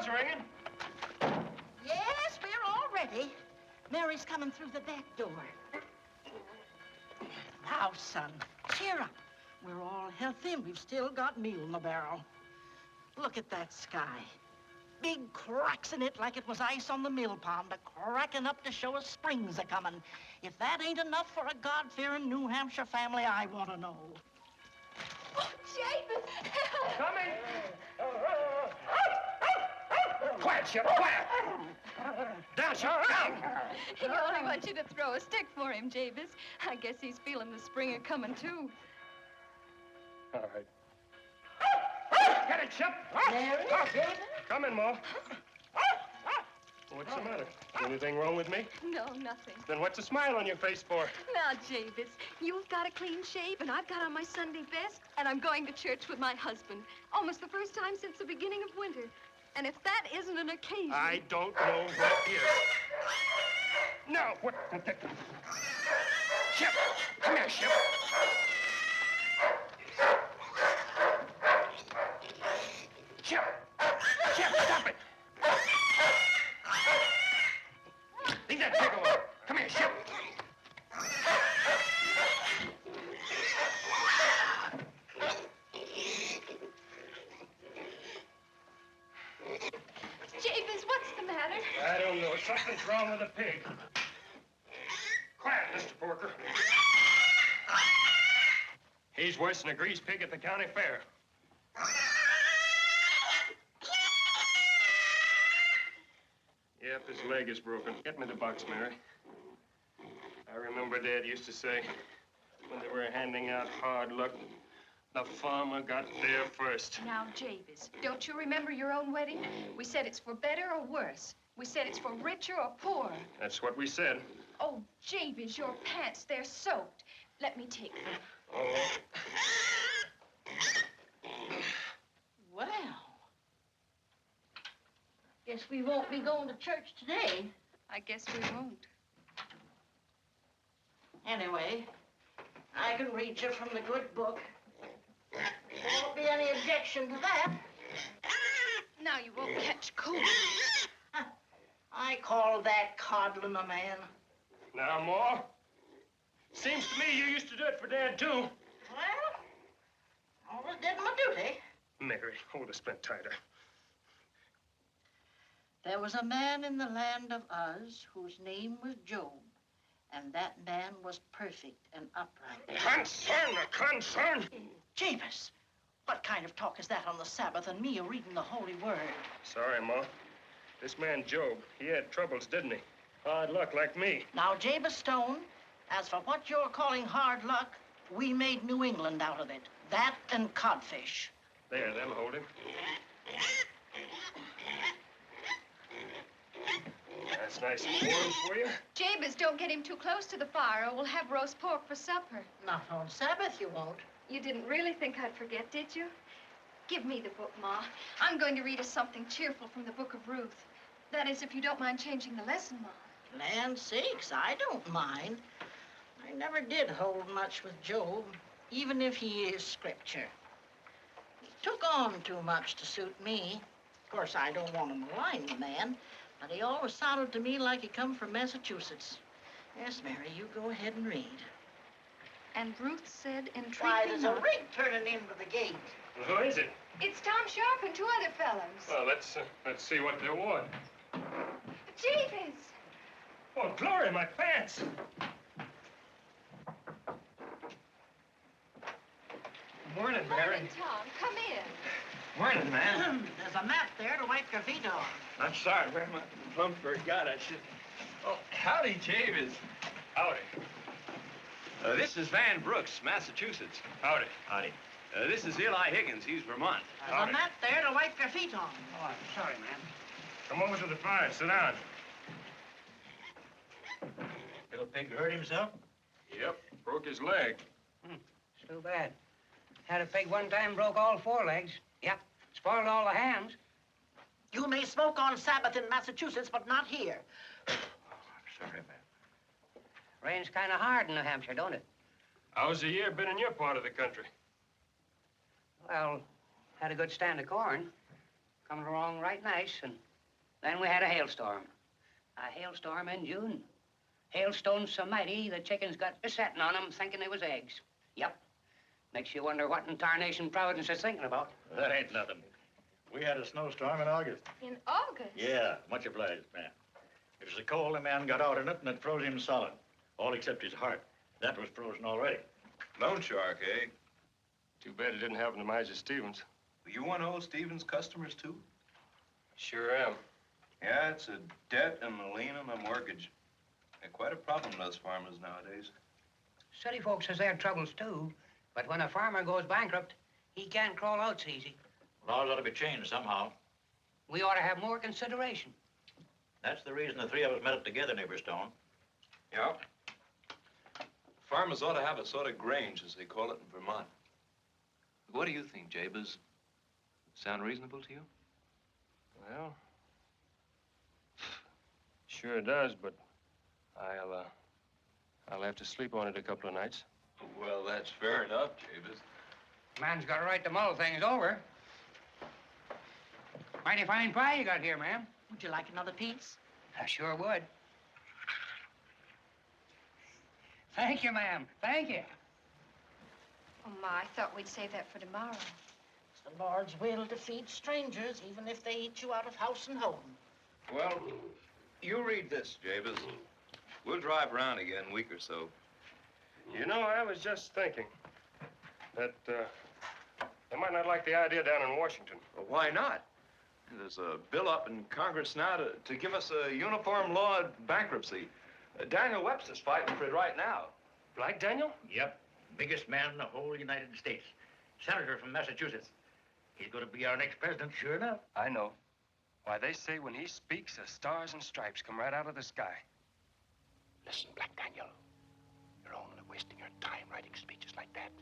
Ringing? Yes, we're all ready. Mary's coming through the back door. Now, son, cheer up. We're all healthy and we've still got meal in the barrel. Look at that sky. Big cracks in it like it was ice on the mill pond, cracking up to show us spring's a-coming. If that ain't enough for a God-fearing New Hampshire family, I want to know. Oh, Jabez! Coming! Quiet, Ship, quiet! Down, Ship, down! He only wants you to throw a stick for him, Jabez. I guess he's feeling the spring a-coming, too. All right. Get it, Ship! Mary, Jabez? Come in, Ma. What's the matter? Anything wrong with me? No, nothing. Then what's the smile on your face for? Now, Jabez, you've got a clean shave, and I've got on my Sunday best, and I'm going to church with my husband. Almost the first time since the beginning of winter. And if that isn't an occasion... I don't know what is. No, what? Ship! Come here, Ship! Ship! Ship, stop it! Leave that pig alone. Come here, Ship. Jabez, what's the matter? I don't know. Something's wrong with the pig. Quiet, Mr. Porker. He's worse than a greased pig at the county fair. Yep, his leg is broken. Get me the box, Mary. I remember Dad used to say, when they were handing out hard luck, the farmer got there first. Now, Jabez, don't you remember your own wedding? We said it's for better or worse. We said it's for richer or poorer. That's what we said. Oh, Jabez, your pants, they're soaked. Let me take them. Oh. Well, guess we won't be going to church today. I guess we won't. Anyway, I can read you from the good book. There won't be any objection to that. Now you won't catch cold. I call that coddling a man. Now, Ma, seems to me you used to do it for Dad, too. Well, always did my duty. Mary, hold the splint tighter. There was a man in the land of Uz whose name was Job, and that man was perfect and upright. Concern! Jabez, what kind of talk is that on the Sabbath and me reading the holy word? Sorry, Ma. This man, Job, he had troubles, didn't he? Hard luck like me. Now, Jabez Stone, as for what you're calling hard luck, we made New England out of it. That and codfish. There, that'll hold him. That's nice and warm for you. Jabez, don't get him too close to the fire or we'll have roast pork for supper. Not on Sabbath, you won't. You didn't really think I'd forget, did you? Give me the book, Ma. I'm going to read us something cheerful from the book of Ruth. That is, if you don't mind changing the lesson, Ma. Land sakes, I don't mind. I never did hold much with Job, even if he is scripture. He took on too much to suit me. Of course, I don't want to malign the man, but he always sounded to me like he come from Massachusetts. Yes, Mary, you go ahead and read. And Ruth said, entreat Why, me there's not. a rig turning into the gate. Well, who is it? It's Tom Sharp and two other fellows. Well, let's see what they want. Jabez! Oh, glory, my pants! Morning, Mary. Morning, Tom. Come in. Morning, man. There's a mat there to wipe your feet on. I'm sorry, where my plump forgot I should. Oh, howdy, Jabez. Howdy. This is Van Brooks, Massachusetts. Howdy. Howdy. This is Eli Higgins. He's Vermont. There's Howdy. a mat there to wipe your feet on. Oh, I'm sorry, man. Come over to the fire. Sit down. Little pig hurt himself? Yep, broke his leg. It's too bad. Had a pig one time, broke all four legs. Yep, spoiled all the hams. You may smoke on Sabbath in Massachusetts, but not here. I'm sorry, man. Rains kind of hard in New Hampshire, don't it? How's the year been in your part of the country? Well, had a good stand of corn. Coming along right nice, and then we had a hailstorm. A hailstorm in June. Hailstones so mighty, the chickens got besetting on them, thinking they was eggs. Yep. Makes you wonder what in tarnation Providence is thinking about. That ain't nothing. We had a snowstorm in August. In August? Yeah, much obliged, man. It was so cold, the man got out in it, and it froze him solid. All except his heart. That was frozen already. Loan shark, eh? Too bad it didn't happen to Major Stevens. You one of old Stevens' customers, too? Sure am. Yeah, it's a debt and a lien on a mortgage. They're quite a problem to us farmers nowadays. City folks has their troubles, too. But when a farmer goes bankrupt, he can't crawl out so easy. Laws ought to be changed somehow. We ought to have more consideration. That's the reason the three of us met up together, neighbor Stone. Yeah. Farmers ought to have a sort of grange, as they call it in Vermont. What do you think, Jabez? Sound reasonable to you? Well, sure it does, but I'll have to sleep on it a couple of nights. Well, that's fair enough, Jabez. Man's got a right to mull things over. Mighty fine pie you got here, ma'am. Would you like another piece? I sure would. Thank you, ma'am. Thank you. Oh, Ma, I thought we'd save that for tomorrow. It's the Lord's will to feed strangers, even if they eat you out of house and home. Well, you read this, Jabez. We'll drive around again in a week or so. You know, I was just thinking that they might not like the idea down in Washington. Well, why not? There's a bill up in Congress now to give us a uniform law of bankruptcy. Daniel Webster's fighting for it right now. Like Daniel? Yep. Biggest man in the whole United States. Senator from Massachusetts. He's going to be our next president, sure enough. I know. Why, they say when he speaks, the stars and stripes come right out of the sky. Listen, Black Daniel. You're only wasting your time writing speeches like that.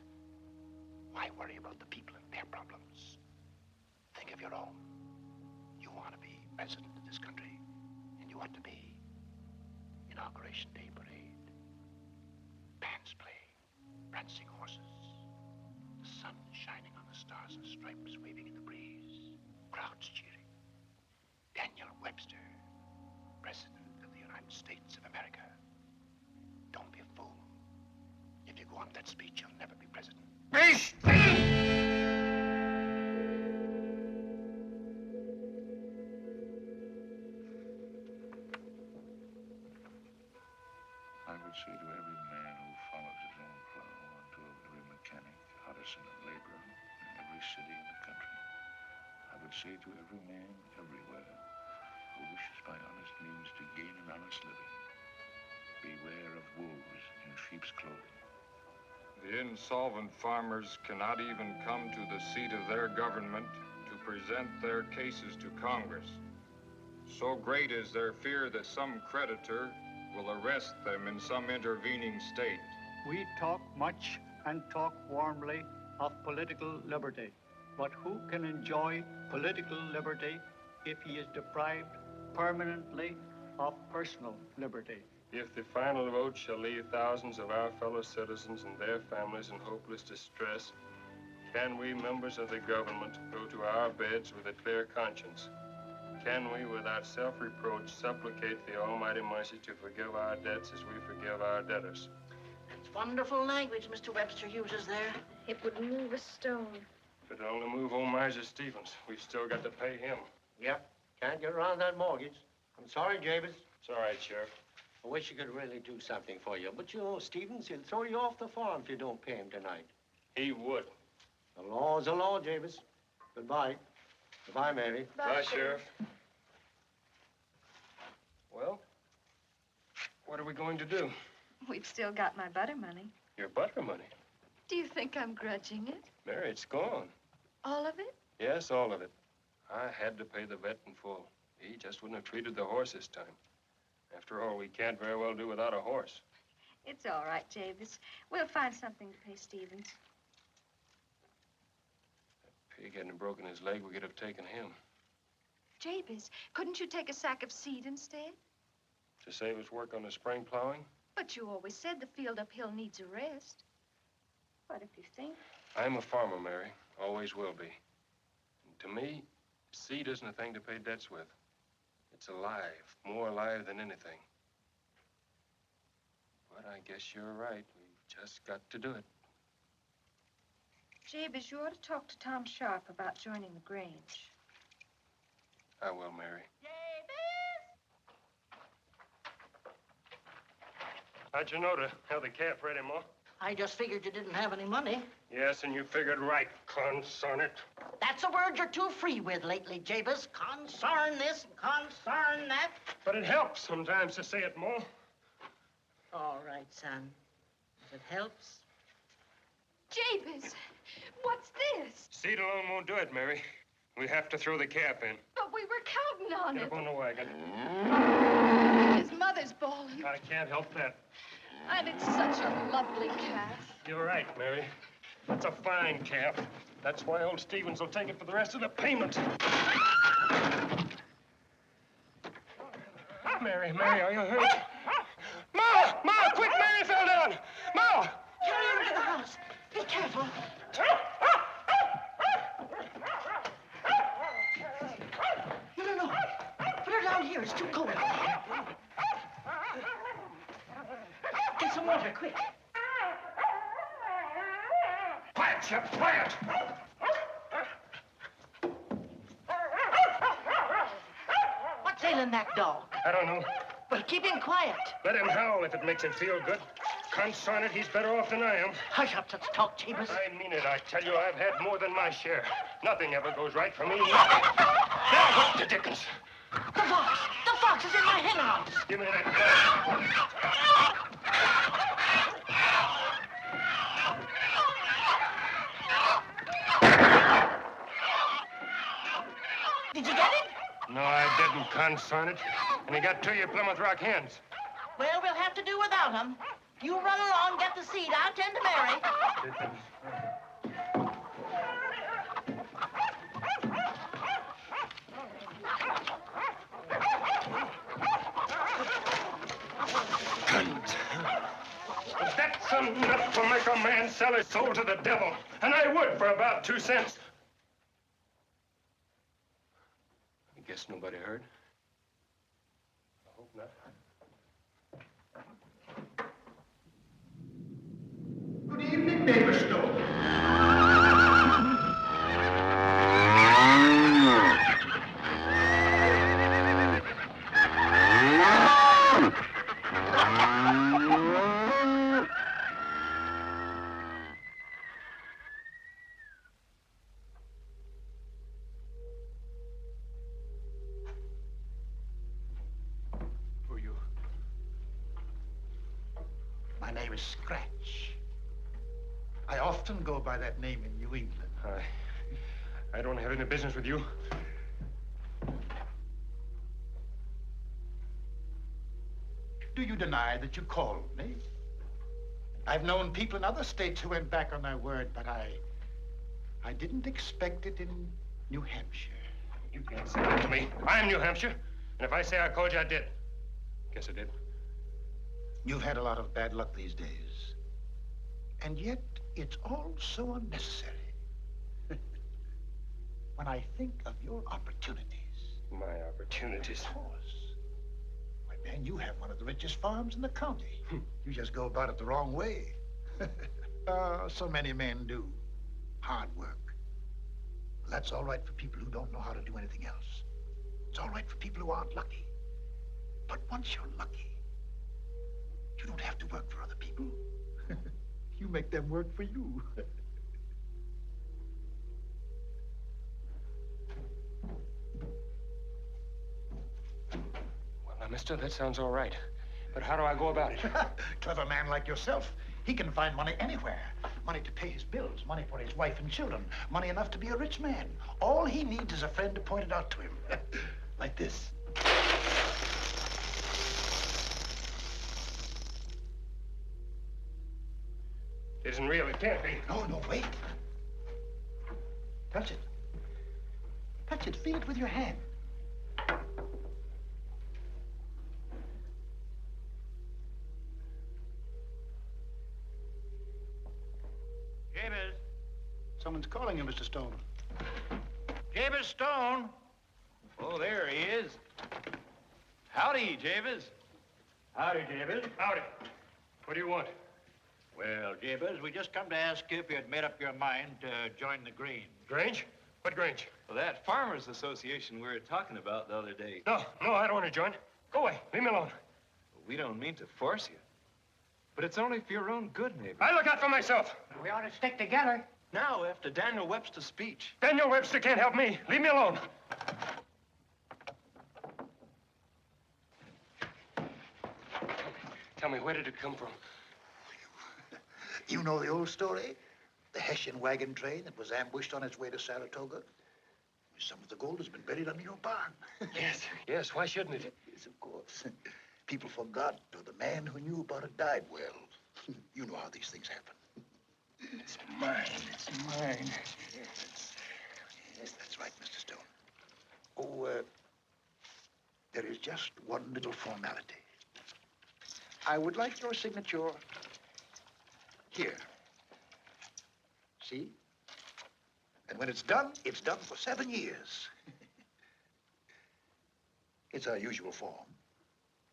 Why worry about the people and their problems? Think of your own. You want to be president of this country, and you want to be Inauguration Day parade. Bands playing, prancing horses. The sun shining on the stars and stripes waving in the breeze. Crowds cheering. Daniel Webster, President of the United States of America. Don't be a fool. If you go on that speech, you'll never be president. I would say to every man who follows his own plow, and to every mechanic, artisan, and laborer in every city in the country, I would say to every man everywhere who wishes by honest means to gain an honest living, beware of wolves in sheep's clothing. The insolvent farmers cannot even come to the seat of their government to present their cases to Congress. So great is their fear that some creditor will arrest them in some intervening state. We talk much and talk warmly of political liberty, but who can enjoy political liberty if he is deprived permanently of personal liberty? If the final vote shall leave thousands of our fellow citizens and their families in hopeless distress, can we, members of the government, go to our beds with a clear conscience? Can we, without self-reproach, supplicate the Almighty Mercy to forgive our debts as we forgive our debtors? Wonderful language Mr. Webster uses there. It would move a stone. If it'll only move old Miser Stevens, we've still got to pay him. Yep. Can't get around that mortgage. I'm sorry, Jabez. It's all right, Sheriff. I wish he could really do something for you. But you know, Stevens, he'll throw you off the farm if you don't pay him tonight. He would. The law's the law, Jabez. Goodbye. Goodbye, Mary. Bye, Sheriff. Well, what are we going to do? We've still got my butter money. Your butter money? Do you think I'm grudging it? Mary, it's gone. All of it? Yes, all of it. I had to pay the vet in full. He just wouldn't have treated the horse this time. After all, we can't very well do without a horse. It's all right, Jabez. We'll find something to pay Stevens. If pig hadn't broken his leg, we could have taken him. Jabez, couldn't you take a sack of seed instead? To save us work on the spring plowing? But you always said the field uphill needs a rest. What if you think? I'm a farmer, Mary. Always will be. And to me, seed isn't a thing to pay debts with. It's alive, more alive than anything. But I guess you're right. We've just got to do it. Jabez, you ought to talk to Tom Sharp about joining the Grange. I will, Mary. How'd you know to have the calf ready, Ma? I just figured you didn't have any money. Yes, and you figured right, concern it. That's a word you're too free with lately, Jabez. Concern this and concern that. But it helps sometimes to say it, Ma. All right, son. If it helps. Jabez, what's this? Seed alone won't do it, Mary. We have to throw the calf in. But we were counting on Get it. up on the wagon. His mother's bawling. I can't help that. And it's such a lovely calf. You're right, Mary. That's a fine calf. That's why old Stevens will take it for the rest of the payment. Mary, are you hurt? Ma, quick, Mary fell down. Ma! Carry her into the house. Be careful. No. Put her down here. It's too cold. Get some water, quick. Quiet, Chip, quiet! What's ailing that dog? I don't know. Well, keep him quiet. Let him howl if it makes him feel good. Concern it, he's better off than I am. Hush up such talk, Jabez. I mean it, I tell you, I've had more than my share. Nothing ever goes right for me. Now, what the dickens? The fox! The fox is in my hen house! Give me that gun. Did you get him? No, I didn't, concern it. And he got 2 of your Plymouth Rock hens. Well, we'll have to do without him. You run along, get the seed. I'll tend to Mary. That's enough to make a man sell his soul to the devil. And I would for about 2 cents. I guess nobody heard. I hope not. Good evening, neighbor Stone. My name is Scratch. I often go by that name in New England. I don't have any business with you. Do you deny that you called me? I've known people in other states who went back on their word, but I didn't expect it in New Hampshire. You can't say that to me. I'm New Hampshire. And if I say I called you, I did. Guess I did. You've had a lot of bad luck these days. And yet, it's all so unnecessary. When I think of your opportunities. My opportunities? Of course. Why, man, you have one of the richest farms in the county. You just go about it the wrong way. So many men do. Hard work. That's all right for people who don't know how to do anything else. It's all right for people who aren't lucky. But once you're lucky, you don't have to work for other people. You make them work for you. Well, now, mister, that sounds all right. But how do I go about it? Clever man like yourself, he can find money anywhere. Money to pay his bills, money for his wife and children, money enough to be a rich man. All he needs is a friend to point it out to him. Like this. It isn't real. It can't be. No, wait. Touch it. Touch it. Feel it with your hand. Jabez. Someone's calling you, Mr. Stone. Jabez Stone. Oh, there he is. Howdy, Jabez. Howdy, Jabez. Howdy. What do you want? Well, Jabez, we just come to ask you if you had made up your mind to join the Grange. Grange? What Grange? Well, that Farmers Association we were talking about the other day. No, I don't want to join. Go away. Leave me alone. We don't mean to force you. But it's only for your own good, neighbor. I look out for myself. We ought to stick together. Now, after Daniel Webster's speech. Daniel Webster can't help me. Leave me alone. Tell me, where did it come from? You know the old story? The Hessian wagon train that was ambushed on its way to Saratoga? Some of the gold has been buried under your barn. Yes, why shouldn't it? Yes, of course. People forgot, or the man who knew about it died well. You know how these things happen. It's mine. Yes, that's right, Mr. Stone. Oh, there is just one little formality. I would like your signature here. See? And when it's done for 7 years. It's our usual form.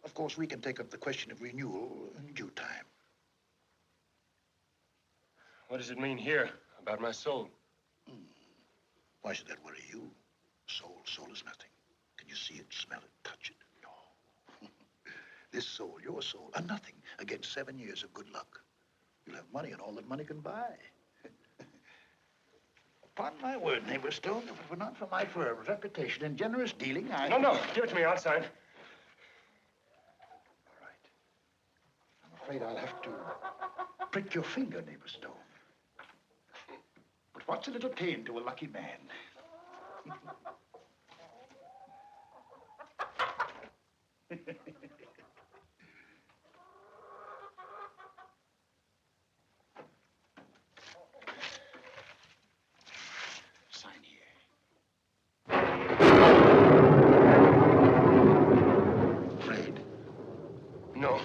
Of course, we can take up the question of renewal in due time. What does it mean here about my soul? Why should that worry you? Soul is nothing. Can you see it, smell it, touch it? No. This soul, your soul, are nothing against 7 years of good luck. You'll have money and all that money can buy. Upon my word, neighbor Stone, if it were not for my firm's reputation and generous dealing, I... No, give it to me, I'll sign. All right. I'm afraid I'll have to prick your finger, neighbor Stone. But what's a little pain to a lucky man? Sign here. Afraid? No.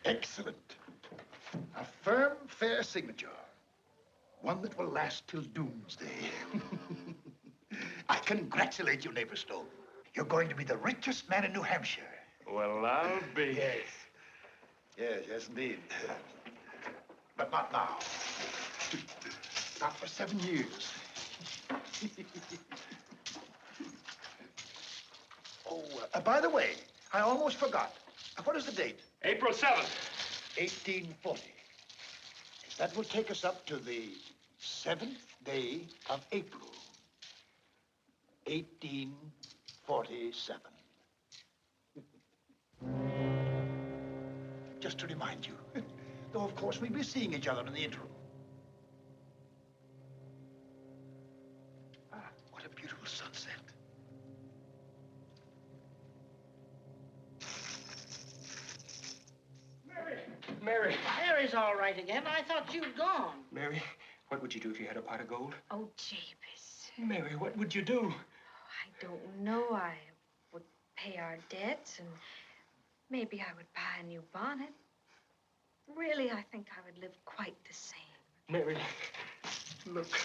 Excellent. A firm, fair signature. One that will last till doomsday. I congratulate you, neighbor Stone. You're going to be the richest man in New Hampshire. Well, I'll be. Yes, indeed. But not now. Not for 7 years. By the way, I almost forgot. What is the date? April 7th. 1840. That will take us up to the 7th day of April. 1847. Just to remind you. Though, of course, we'll be seeing each other in the interim. Ah, what a beautiful sunset. Mary. Mary's all right again. I thought you'd gone. Mary, what would you do if you had a pot of gold? Oh, Jabez. Mary, what would you do? I don't know. I would pay our debts, and maybe I would buy a new bonnet. Really, I think I would live quite the same. Mary, look.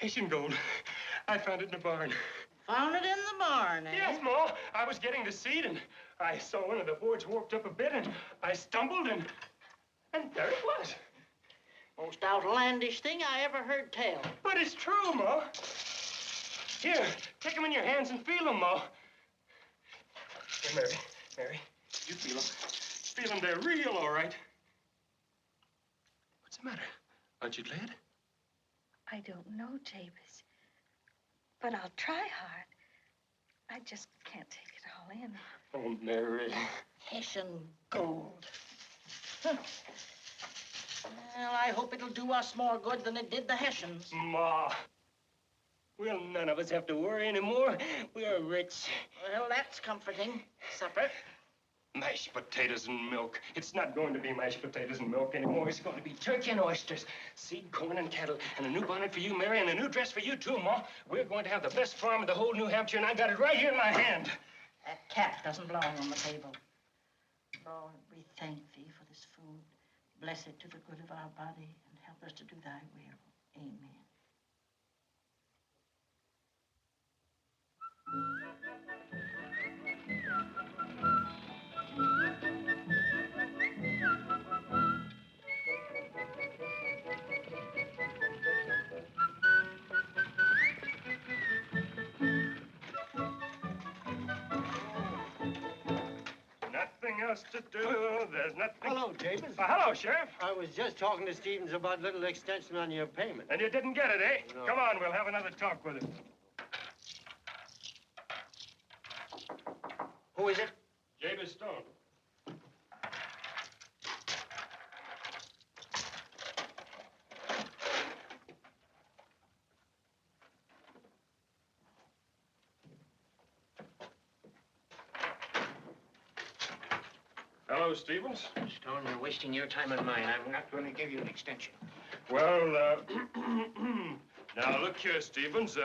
Haitian gold. I found it in the barn. Found it in the barn, eh? Yes, Ma. I was getting the seed, and I saw one of the boards warped up a bit, and I stumbled, and there it was. Most outlandish thing I ever heard tell. But it's true, Ma. Here, take them in your hands and feel them, Ma. Here, Mary, you feel them. Feel them, they're real, all right. What's the matter? Aren't you glad? I don't know, Jabez. But I'll try hard. I just can't take it all in. Oh, Mary. Hessian gold. Huh. Well, I hope it'll do us more good than it did the Hessians. Ma. Well, none of us have to worry anymore. We are rich. Well, that's comforting. Supper? Mashed potatoes and milk. It's not going to be mashed potatoes and milk anymore. It's going to be turkey and oysters, seed, corn, and cattle, and a new bonnet for you, Mary, and a new dress for you, too, Ma. We're going to have the best farm in the whole New Hampshire, and I got it right here in my hand. That cat doesn't belong on the table. Lord, we thank thee for this food. Bless it to the good of our body, and help us to do thy will. Amen. Nothing else to do. There's nothing. Hello, Jabez. Hello, Sheriff. I was just talking to Stevens about little extension on your payment. And you didn't get it, eh? No. Come on, we'll have another talk with him. Who is it? Jabez Stone. Hello, Stevens. Stone, you're wasting your time and mine. I'm not going to give you an extension. Well, now look here, Stevens.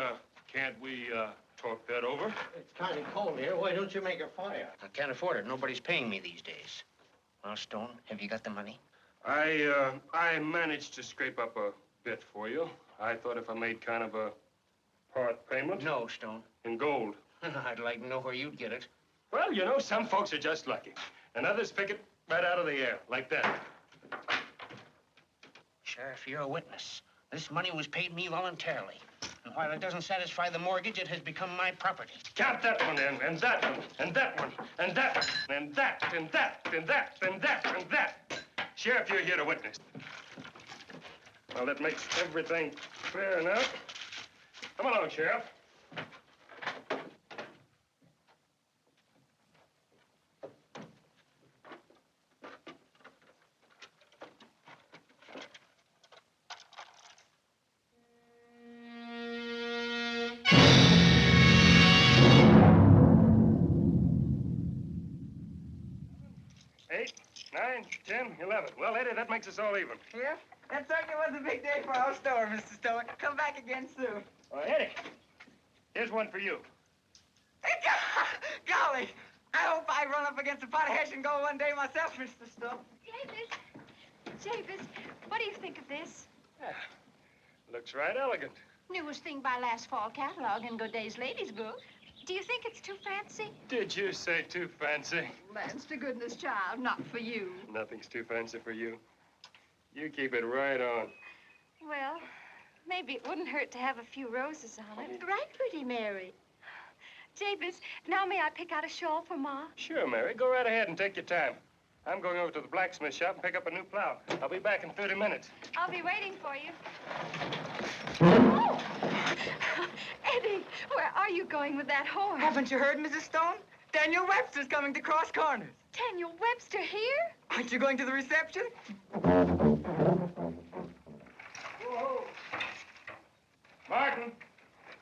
Can't we talk that over? It's kind of cold here. Why don't you make a fire? I can't afford it. Nobody's paying me these days. Well, Stone, have you got the money? I managed to scrape up a bit for you. I thought if I made kind of a part payment. No, Stone. In gold. I'd like to know where you'd get it. Well, you know, some folks are just lucky. And others pick it right out of the air, like that. Sheriff, you're a witness. This money was paid me voluntarily. And while it doesn't satisfy the mortgage, it has become my property. Count that one in, and that one, and that one, and that one, and that, and that, and that, and that, and that. Sheriff, you're here to witness. Well, that makes everything fair enough. Come along, Sheriff. Eight, 9, 10, 11. Well, Eddie, that makes us all even. Yeah? That certainly was a big day for our store, Mr. Stone. Come back again soon. Eddie, here's one for you. Golly! I hope I run up against a pot of Hessian gold one day myself, Mr. Stone. Jabez, what do you think of this? Looks right elegant. Newest thing by last fall catalog in Godet's Ladies' Book. Do you think it's too fancy? Did you say too fancy? Lands to goodness, child, not for you. Nothing's too fancy for you. You keep it right on. Well, maybe it wouldn't hurt to have a few roses on it. Right, pretty Mary. Jabez, now may I pick out a shawl for Ma? Sure, Mary. Go right ahead and take your time. I'm going over to the blacksmith shop and pick up a new plow. I'll be back in 30 minutes. I'll be waiting for you. Oh! Eddie, where are you going with that horse? Haven't you heard, Mrs. Stone? Daniel Webster's coming to Cross Corners. Daniel Webster here? Aren't you going to the reception? Whoa. Martin.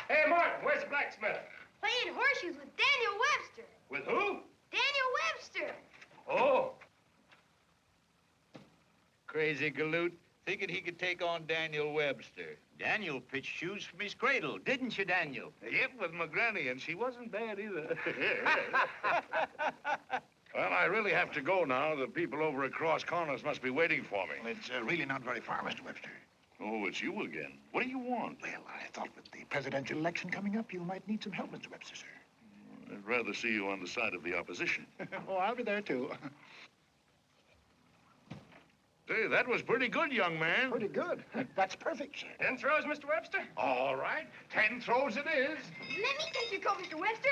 Hey, Martin, where's the blacksmith? Playing horseshoes with Daniel Webster. With who? Daniel Webster. Oh. Crazy galoot, thinking he could take on Daniel Webster. Daniel pitched shoes from his cradle, didn't you, Daniel? Yep, with my granny, and she wasn't bad either. Well, I really have to go now. The people over at Cross Corners must be waiting for me. Well, it's really not very far, Mr. Webster. Oh, it's you again. What do you want? Well, I thought with the presidential election coming up, you might need some help, Mr. Webster, sir. I'd rather see you on the side of the opposition. Oh, I'll be there, too. Say, that was pretty good, young man. Pretty good. That's perfect, sir. 10 throws, Mr. Webster? All right. 10 throws it is. Let me take your coat, Mr. Webster.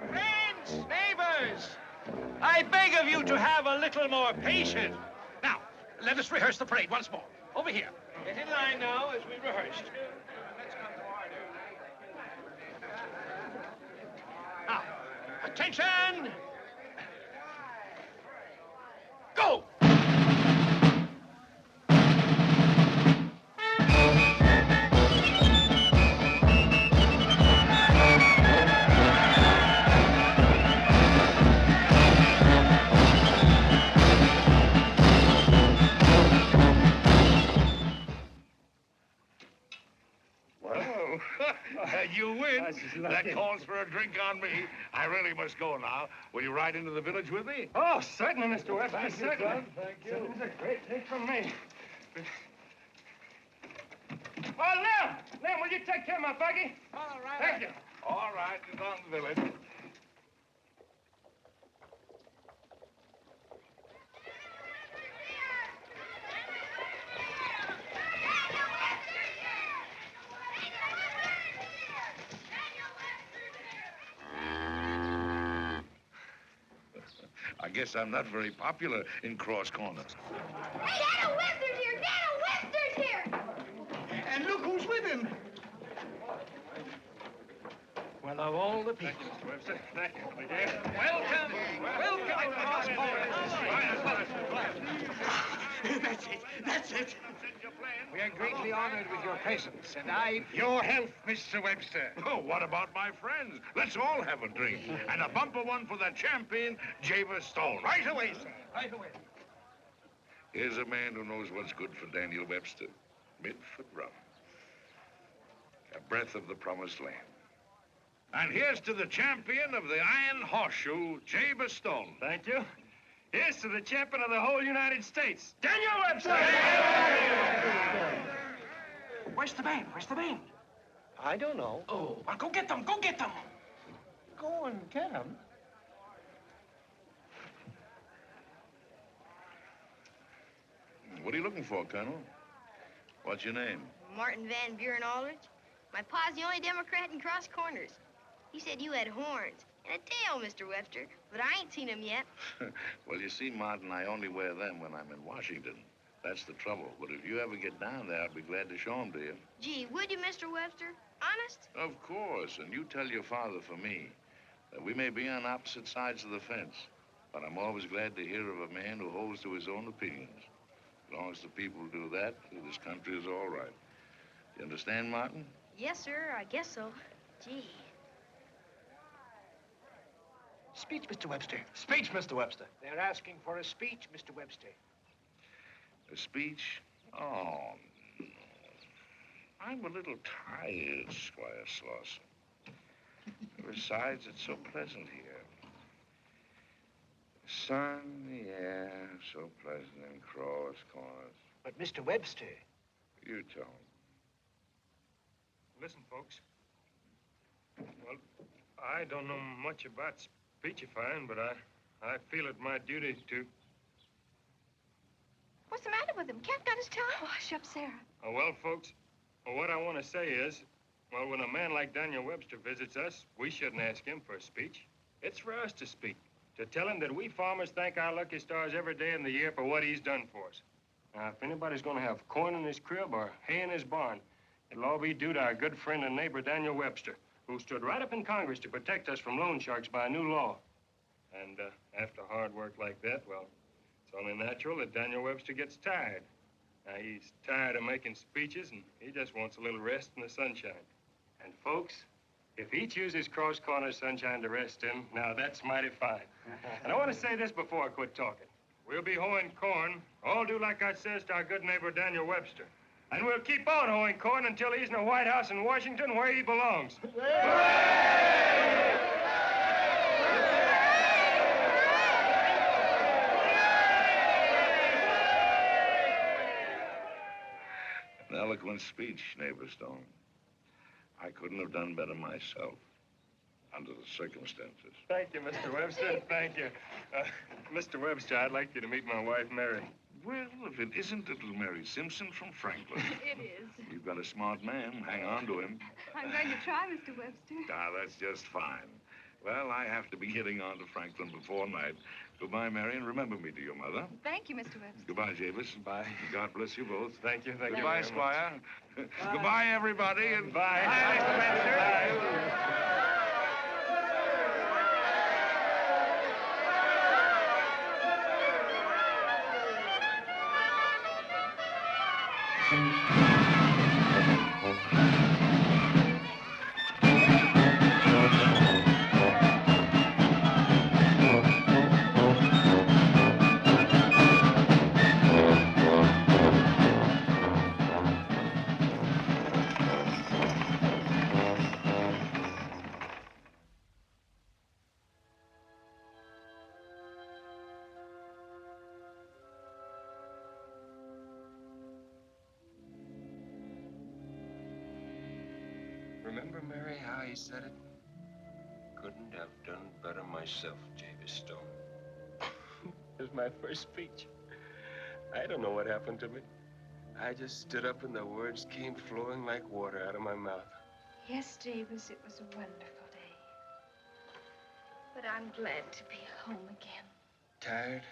Friends, neighbors, I beg of you to have a little more patience. Now, let us rehearse the parade once more. Over here. Get in line now as we rehearsed. Now, attention! Go! You win. That calls for a drink on me. I really must go now. Will you ride into the village with me? Oh, certainly, Mr. Webster. Thank you, Certainly. son. Thank you. It was a great thing from me. Oh, Lem, will you take care of my buggy? All right. Thank you. All right, it's on the village. I guess I'm not very popular in cross corners. Hey, Daniel Webster's here! Daniel Webster's here! And look who's with him. Well, of all the people. Thank you, Mr. Webster. Thank you, my dear. Welcome. Welcome, cross That's it. That's it. We are greatly honored with your presence, and Your health, Mr. Webster. Oh, what about my friends? Let's all have a drink. And a bumper one for the champion, Jabez Stone. Right away, sir. Right away. Here's a man who knows what's good for Daniel Webster. Midfoot rum. A breath of the promised land. And here's to the champion of the Iron Horseshoe, Jabez Stone. Thank you. Here's to the champion of the whole United States, Daniel Webster! Where's the band? Where's the band? I don't know. Oh, well, go get them. Go get them. Go and get him. What are you looking for, Colonel? What's your name? Martin Van Buren Aldrich. My pa's the only Democrat in Cross Corners. He said you had horns and a tail, Mr. Webster, but I ain't seen him yet. Well, you see, Martin, I only wear them when I'm in Washington. That's the trouble. But if you ever get down there, I'll be glad to show them to you. Gee, would you, Mr. Webster? Honest? Of course. And you tell your father for me that we may be on opposite sides of the fence, but I'm always glad to hear of a man who holds to his own opinions. As long as the people do that, this country is all right. You understand, Martin? Yes, sir, I guess so. Gee. Speech, Mr. Webster. Speech, Mr. Webster. They're asking for a speech, Mr. Webster. A speech? Oh, no. I'm a little tired, Squire Slauson. Besides, it's so pleasant here. The sun, the air, so pleasant in Cross Corners. But, Mr. Webster. You tell him. Listen, folks. Well, I don't know much about speechifying, but I feel it my duty to... What's the matter with him? Cat got his tongue. Oh, hush up, Sarah. Oh, well, folks, what I want to say is, well, when a man like Daniel Webster visits us, we shouldn't ask him for a speech. It's for us to speak, to tell him that we farmers thank our lucky stars every day in the year for what he's done for us. Now, if anybody's going to have corn in his crib or hay in his barn, it'll all be due to our good friend and neighbor, Daniel Webster, who stood right up in Congress to protect us from loan sharks by a new law. And after hard work like that, well, it's only natural that Daniel Webster gets tired. Now, he's tired of making speeches, and he just wants a little rest in the sunshine. And, folks, if he chooses Cross Corners sunshine to rest in, now, that's mighty fine. And I want to say this before I quit talking. We'll be hoeing corn, all do like I says to our good neighbor, Daniel Webster. And we'll keep on hoeing corn until he's in the White House in Washington where he belongs. An eloquent speech, neighbor Stone. I couldn't have done better myself under the circumstances. Thank you, Mr. Webster. Thank you. Mr. Webster, I'd like you to meet my wife, Mary. Well, if it isn't little Mary Simpson from Franklin. It is. You've got a smart man. Hang on to him. I'm going to try, Mr. Webster. Ah, that's just fine. Well, I have to be getting on to Franklin before night. Goodbye, Mary, and remember me to your mother. Thank you, Mr. Webster. Goodbye, Jabez. Bye. God bless you both. Thank you. Thank you. Goodbye, Squire. Goodbye, everybody. And Bye. Bye, Mr. Webster. Remember, Mary, how he said it? Couldn't have done better myself, Jabez Stone. It was my first speech. I don't know what happened to me. I just stood up and the words came flowing like water out of my mouth. Yes, Jabez, it was a wonderful day. But I'm glad to be home again. Tired?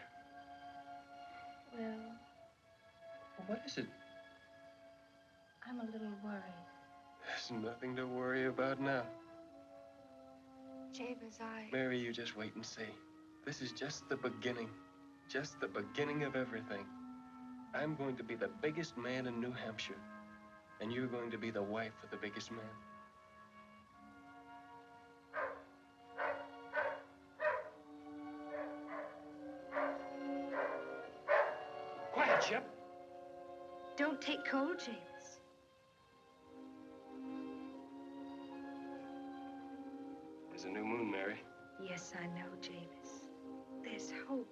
Well, What is it? I'm a little worried. There's nothing to worry about now. Jabez, Mary, you just wait and see. This is just the beginning. Just the beginning of everything. I'm going to be the biggest man in New Hampshire. And you're going to be the wife of the biggest man. Quiet, Chip. Don't take cold, Jabez. There's a new moon, Mary. Yes, I know, Jabez. There's hope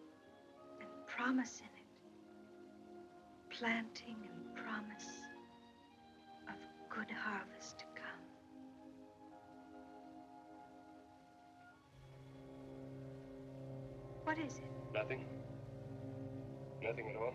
and promise in it. Planting and promise of good harvest to come. What is it? Nothing. Nothing at all.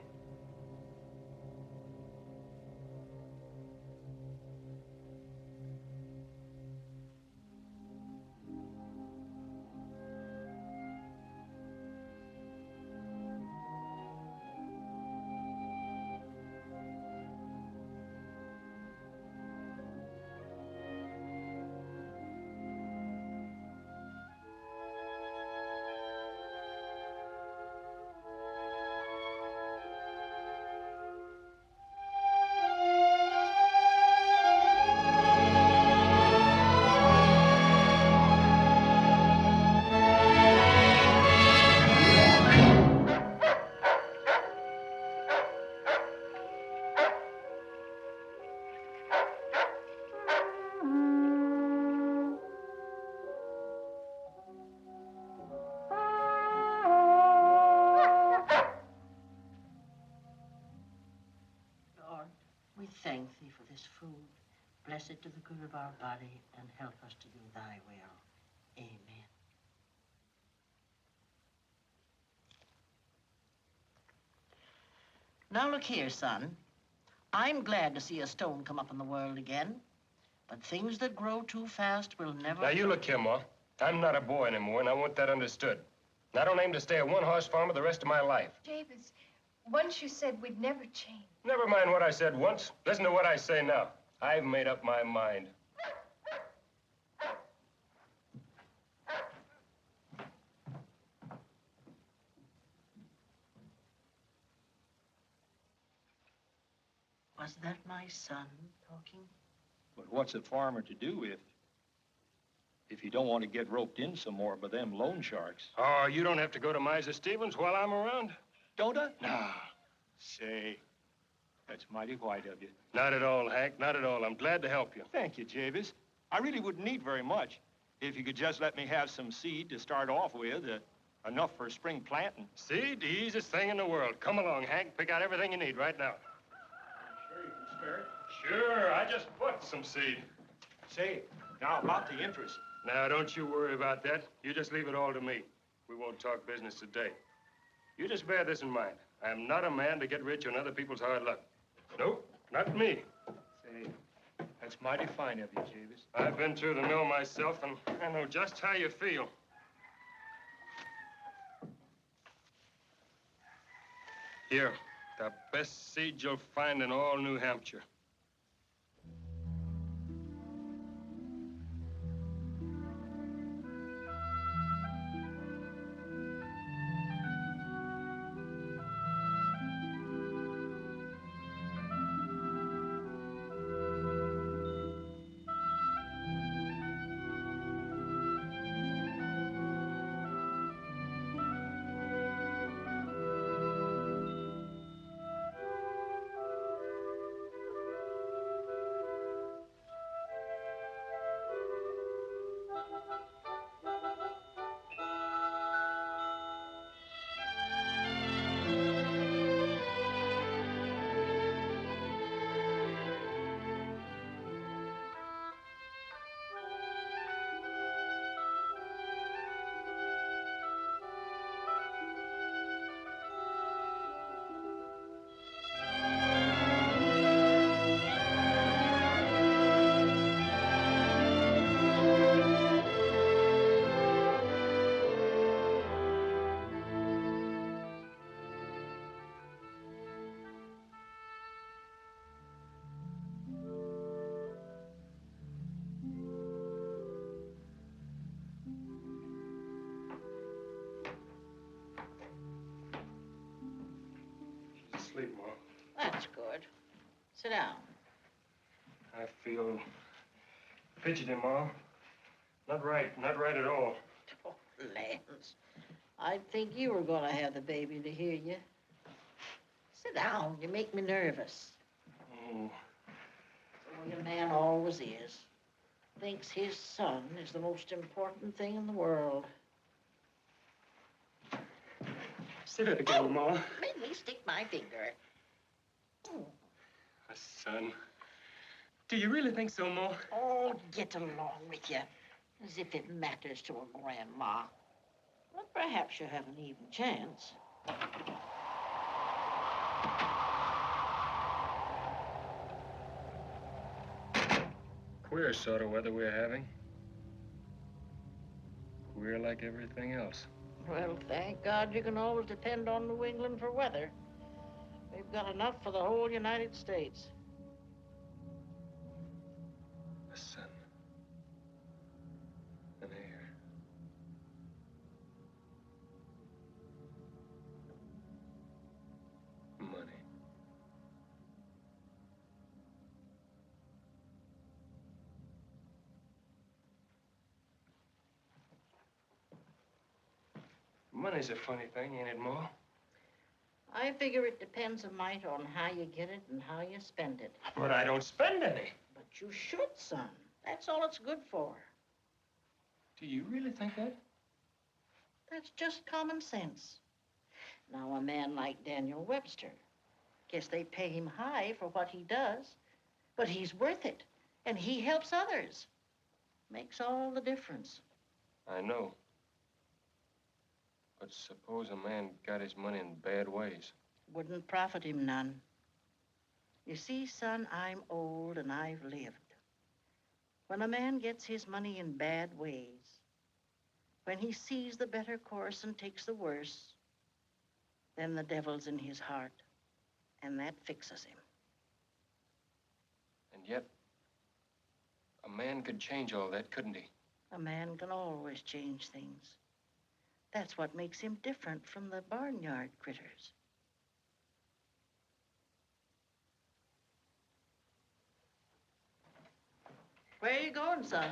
Thank thee for this food. Bless it to the good of our body and help us to do thy will. Amen. Now look here, son. I'm glad to see a stone come up in the world again, but things that grow too fast will never... Now, you look here, Ma. I'm not a boy anymore, and I want that understood. And I don't aim to stay a one-horse farmer the rest of my life. Jabez, once you said we'd never change. Never mind what I said once. Listen to what I say now. I've made up my mind. Was that my son talking? But what's a farmer to do if you don't want to get roped in some more by them loan sharks? Oh, you don't have to go to Miser Stevens while I'm around. Don't I? Nah. Say, that's mighty white of you. Not at all, Hank. Not at all. I'm glad to help you. Thank you, Jabez. I really wouldn't need very much if you could just let me have some seed to start off with, enough for spring planting. Seed, the easiest thing in the world. Come along, Hank. Pick out everything you need right now. I'm sure you can Mary? Sure, I just put some seed. Say, now about the interest. Now, don't you worry about that. You just leave it all to me. We won't talk business today. You just bear this in mind. I am not a man to get rich on other people's hard luck. Nope, not me. Say, that's mighty fine of you, Jabez. I've been through the mill myself, and I know just how you feel. Here, the best seed you'll find in all New Hampshire. Sleep, Ma. That's good. Sit down. I feel fidgety, Ma. Not right at all. Oh, Lance. I'd think you were going to have the baby to hear you. Sit down. You make me nervous. Oh. The way a man always is. Thinks his son is the most important thing in the world. Sit it again, Ma. Made me stick my finger. A son. Do you really think so, Ma? Oh, get along with you. As if it matters to a grandma. Well, perhaps you have an even chance. Queer sort of weather we're having. Queer like everything else. Well, thank God you can always depend on New England for weather. We've got enough for the whole United States. A son. An heir. Money. Money's a funny thing, ain't it, Ma? I figure it depends a mite on how you get it and how you spend it. But I don't spend any. But you should, son. That's all it's good for. Do you really think that? That's just common sense. Now, a man like Daniel Webster, guess they pay him high for what he does, but he's worth it, and he helps others. Makes all the difference. I know. But suppose a man got his money in bad ways. Wouldn't profit him none. You see, son, I'm old and I've lived. When a man gets his money in bad ways, when he sees the better course and takes the worse, then the devil's in his heart, and that fixes him. And yet, a man could change all that, couldn't he? A man can always change things. That's what makes him different from the barnyard critters. Where are you going, son?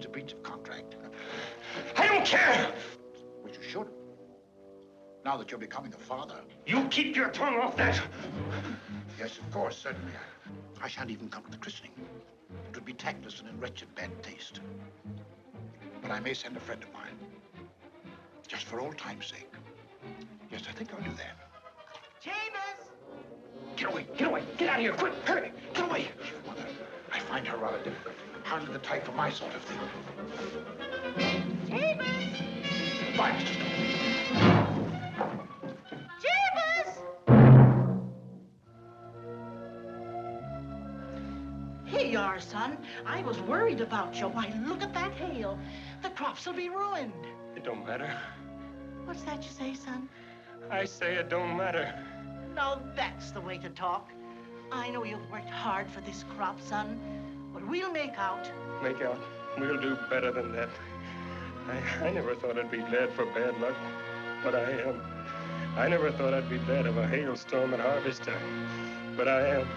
a breach of contract. I don't care. But you should. Now that you're becoming a father. You keep your tongue off that. Yes, of course, certainly. I shan't even come to the christening. It would be tactless and in wretched bad taste. But I may send a friend of mine. Just for old time's sake. Yes, I think I'll do that. Jabez! Get away, get away, get out of here, quick, hurry, get away. Mother, I find her rather difficult. Hardly the type for my sort of thing. Jabez! Goodbye, Mr. Stone. Jabez! Here you are, son. I was worried about you. Why, look at that hail. The crops will be ruined. It don't matter. What's that you say, son? I say it don't matter. Now, that's the way to talk. I know you've worked hard for this crop, son, but we'll make out. Make out. We'll do better than that. I never thought I'd be glad for bad luck, but I am. I never thought I'd be glad of a hailstorm at harvest time, but I am.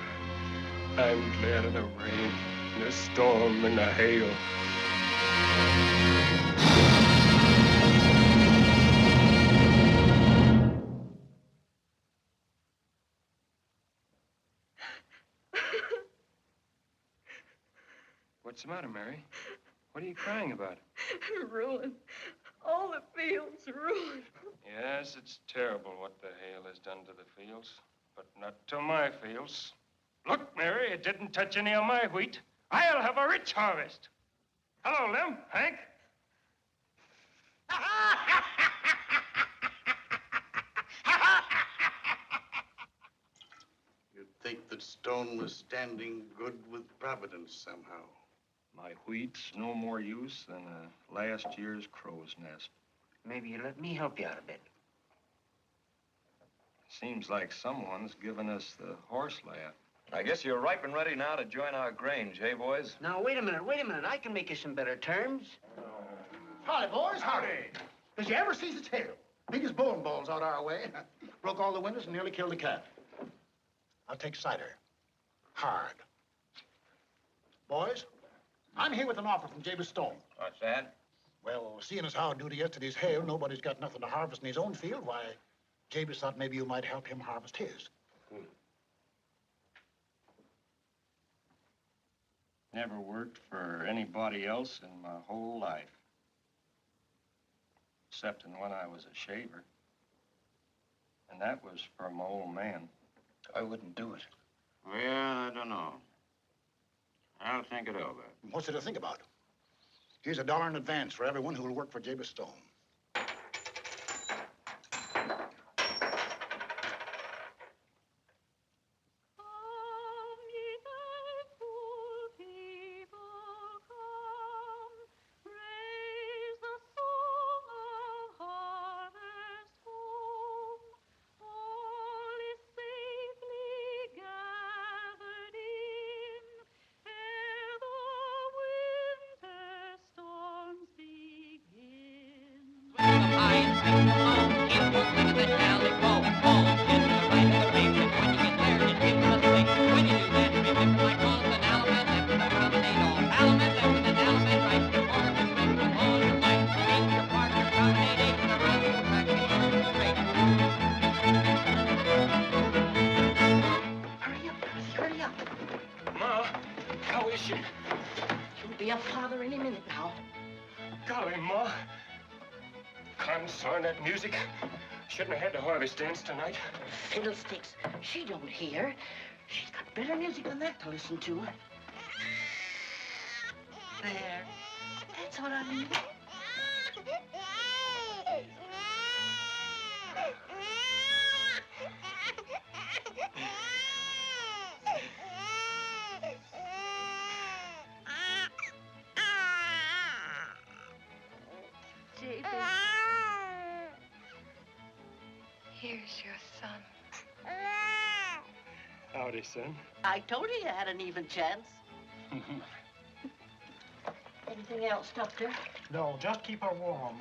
I'm glad of the rain, the storm, and the hail. What's the matter, Mary? What are you crying about? Ruin. All the fields ruined. Yes, it's terrible what the hail has done to the fields, but not to my fields. Look, Mary, it didn't touch any of my wheat. I'll have a rich harvest. Hello, Lem, Hank. You'd think that Stone was standing good with Providence somehow. My wheat's no more use than last year's crow's nest. Maybe you let me help you out a bit. Seems like someone's given us the horse laugh. I guess you're ripe and ready now to join our grange, hey, boys? Now, wait a minute. I can make you some better terms. Howdy, boys, howdy. Did you ever see the tail? Biggest bowling ball's out our way. Broke all the windows and nearly killed the cat. I'll take cider. Hard. Boys, I'm here with an offer from Jabez Stone. What's that? Well, seeing as how due to yesterday's hail, nobody's got nothing to harvest in his own field, why, Jabez thought maybe you might help him harvest his. Never worked for anybody else in my whole life. Except in when I was a shaver. And that was for my old man. I wouldn't do it. Well, I don't know. I'll think it over. What's there to think about? Here's $1 in advance for everyone who will work for Jabez Stone. Shouldn't have had the harvest dance tonight. Fiddlesticks. She don't hear. She's got better music than that to listen to. There. That's what I mean. Jabez. Here's your son. Howdy, son. I told you you had an even chance. Anything else, Doctor? No, just keep her warm.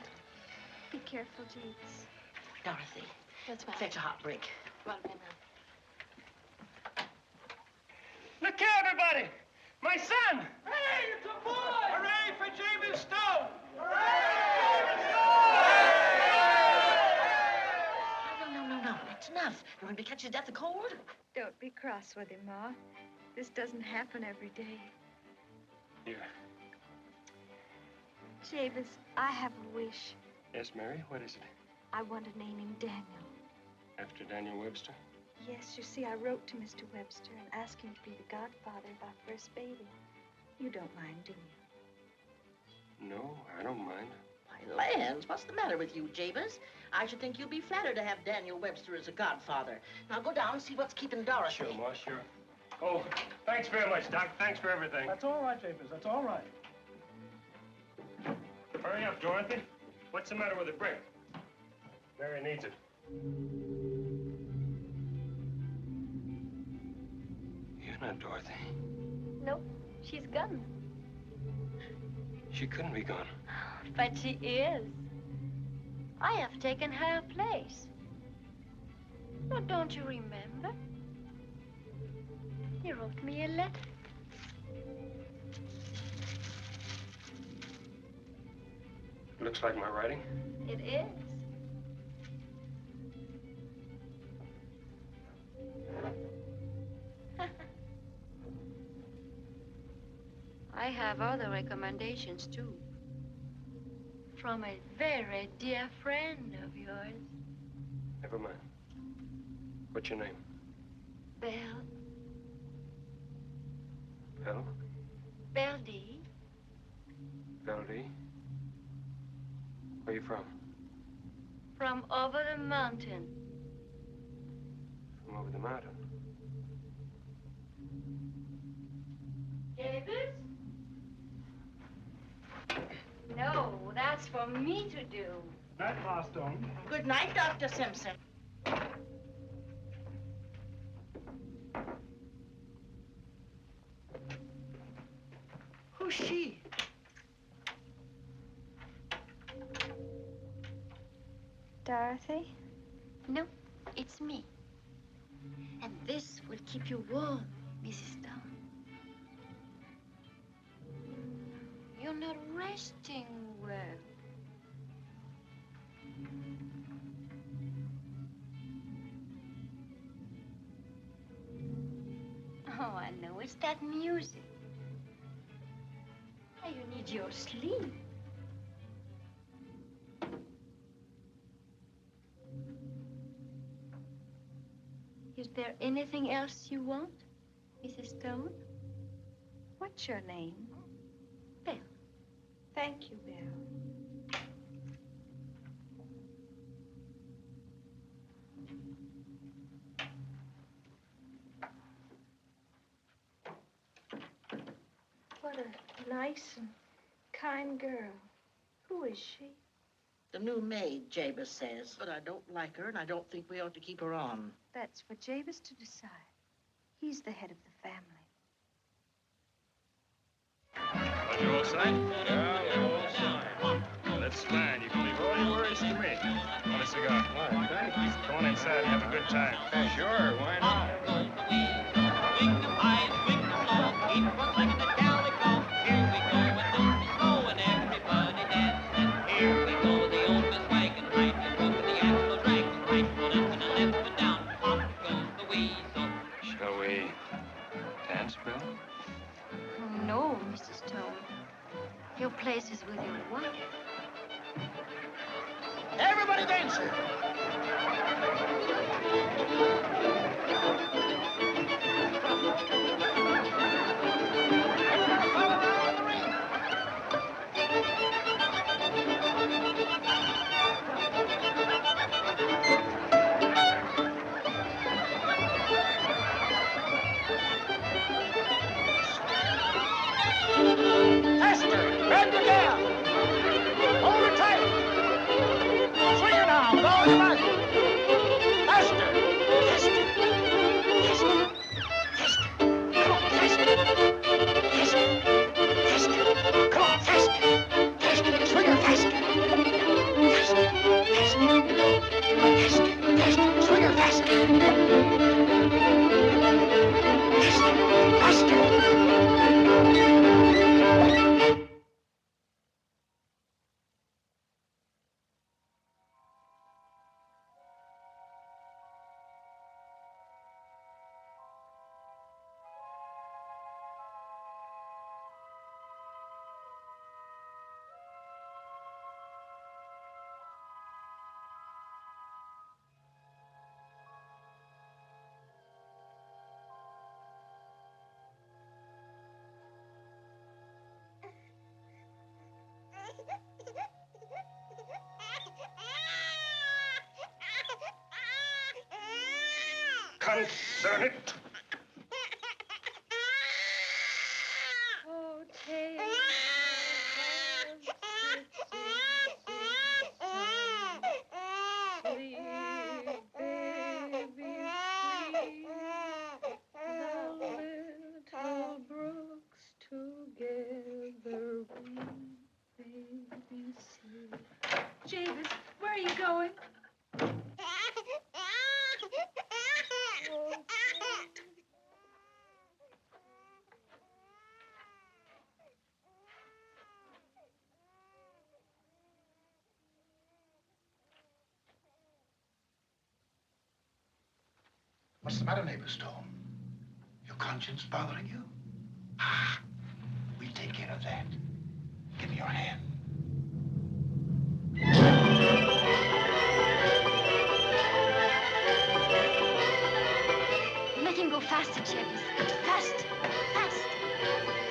Be careful, Jeeves. Dorothy. That's fine. Fetch a hot drink. Right away now. Look here, everybody! My son! Hey, it's a boy! Hooray for Jabez Stone! No. That's enough. You want me to catch his death of cold? Don't be cross with him, Ma. This doesn't happen every day. Here. Jabez, I have a wish. Yes, Mary, what is it? I want to name him Daniel. After Daniel Webster? Yes, you see, I wrote to Mr. Webster and asked him to be the godfather of our first baby. You don't mind, do you? No, I don't mind. My lands, what's the matter with you, Jabez? I should think you'd be flattered to have Daniel Webster as a godfather. Now go down and see what's keeping Dorothy. Sure, Ma, sure. Oh, thanks very much, Doc. Thanks for everything. That's all right, Jabez. That's all right. Hurry up, Dorothy. What's the matter with the brick? Mary needs it. You're not Dorothy. Nope, she's gone. She couldn't be gone. But she is. I have taken her place. But don't you remember? You wrote me a letter. Looks like my writing. It is. I have other recommendations, too. From a very dear friend of yours. Never mind. What's your name? Belle. Belle? Belle D. Belle D? Where you from? From over the mountain. From over the mountain. Jabez? No, that's for me to do. Night, Huston. Good night, Dr. Simpson. Who's she? Dorothy? No, it's me. And this will keep you warm, Mrs. Stone. You're not resting well. Oh, I know. It's that music. Oh, you need your sleep. Is there anything else you want, Mrs. Stone? What's your name? Belle. Thank you, Belle. What a nice and kind girl. Who is she? The new maid, Jabez says. But I don't like her, and I don't think we ought to keep her on. That's for Jabez to decide. He's the head of the family. Are you all set? Yeah, we're all set. That's fine. You can leave all your worries to me. Want a cigar? Why, thank you. Come on inside and have a good time. Sure, why not? Shall we dance, Bill? Oh, no, Mrs. Stone. Your place is with your wife. Everybody dancing! Bend it down. Hold it tight. Swing it now with all your might. Faster. Faster. Faster. Faster. Come on, faster. Faster. Faster. Come on, faster. Faster. Swing it faster. Faster. Faster. Faster. Faster. Swing it faster. Faster. Faster. concern it. Oh, tale together we baby sleep. Jabez, where are you going? What's the matter, neighbor Stone? Your conscience bothering you? Ah, we'll take care of that. Give me your hand. Make him go faster, Jabez. Fast, fast.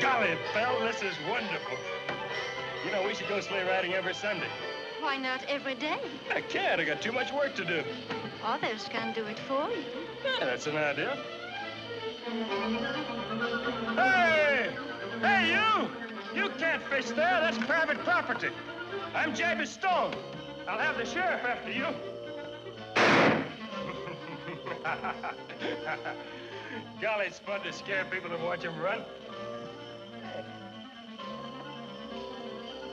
Golly, Belle, this is wonderful. You know, we should go sleigh riding every Sunday. Why not every day? I can't. I got too much work to do. Others can do it for you. Yeah, that's an idea. Hey! Hey, you! You can't fish there. That's private property. I'm Jabez Stone. I'll have the sheriff after you. Golly, it's fun to scare people and watch them run.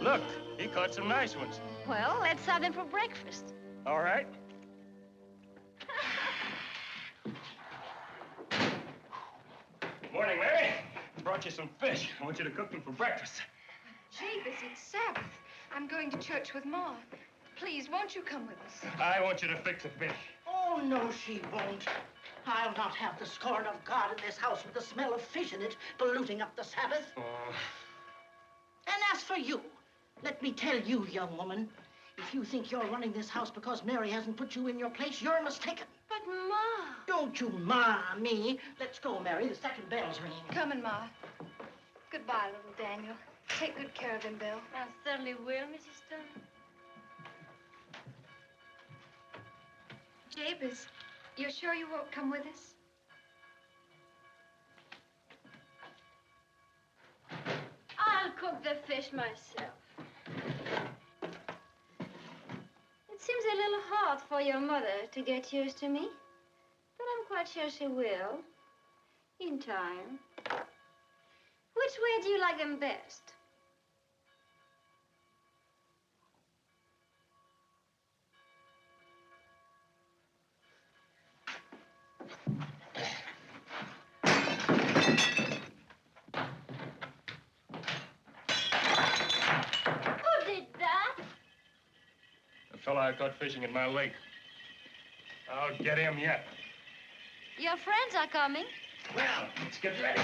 Look, he caught some nice ones. Well, let's have them for breakfast. All right. Morning, Mary. Brought you some fish. I want you to cook them for breakfast. Jabez, it's Sabbath. I'm going to church with Ma. Please, won't you come with us? I want you to fix the fish. Oh, no, she won't. I'll not have the scorn of God in this house with the smell of fish in it polluting up the Sabbath. Oh. And as for you, let me tell you, young woman, if you think you're running this house because Mary hasn't put you in your place, you're mistaken. But, Ma... Don't you ma me. Let's go, Mary. The second bell's ringing. Coming, Ma. Goodbye, little Daniel. Take good care of him, Belle. I certainly will, Mrs. Stone. Jabez, you're sure you won't come with us? I'll cook the fish myself. It seems a little hard for your mother to get used to me, but I'm quite sure she will, in time. Which way do you like them best? Who did that? The fellow I caught fishing in my lake. I'll get him yet. Your friends are coming. Well, let's get ready.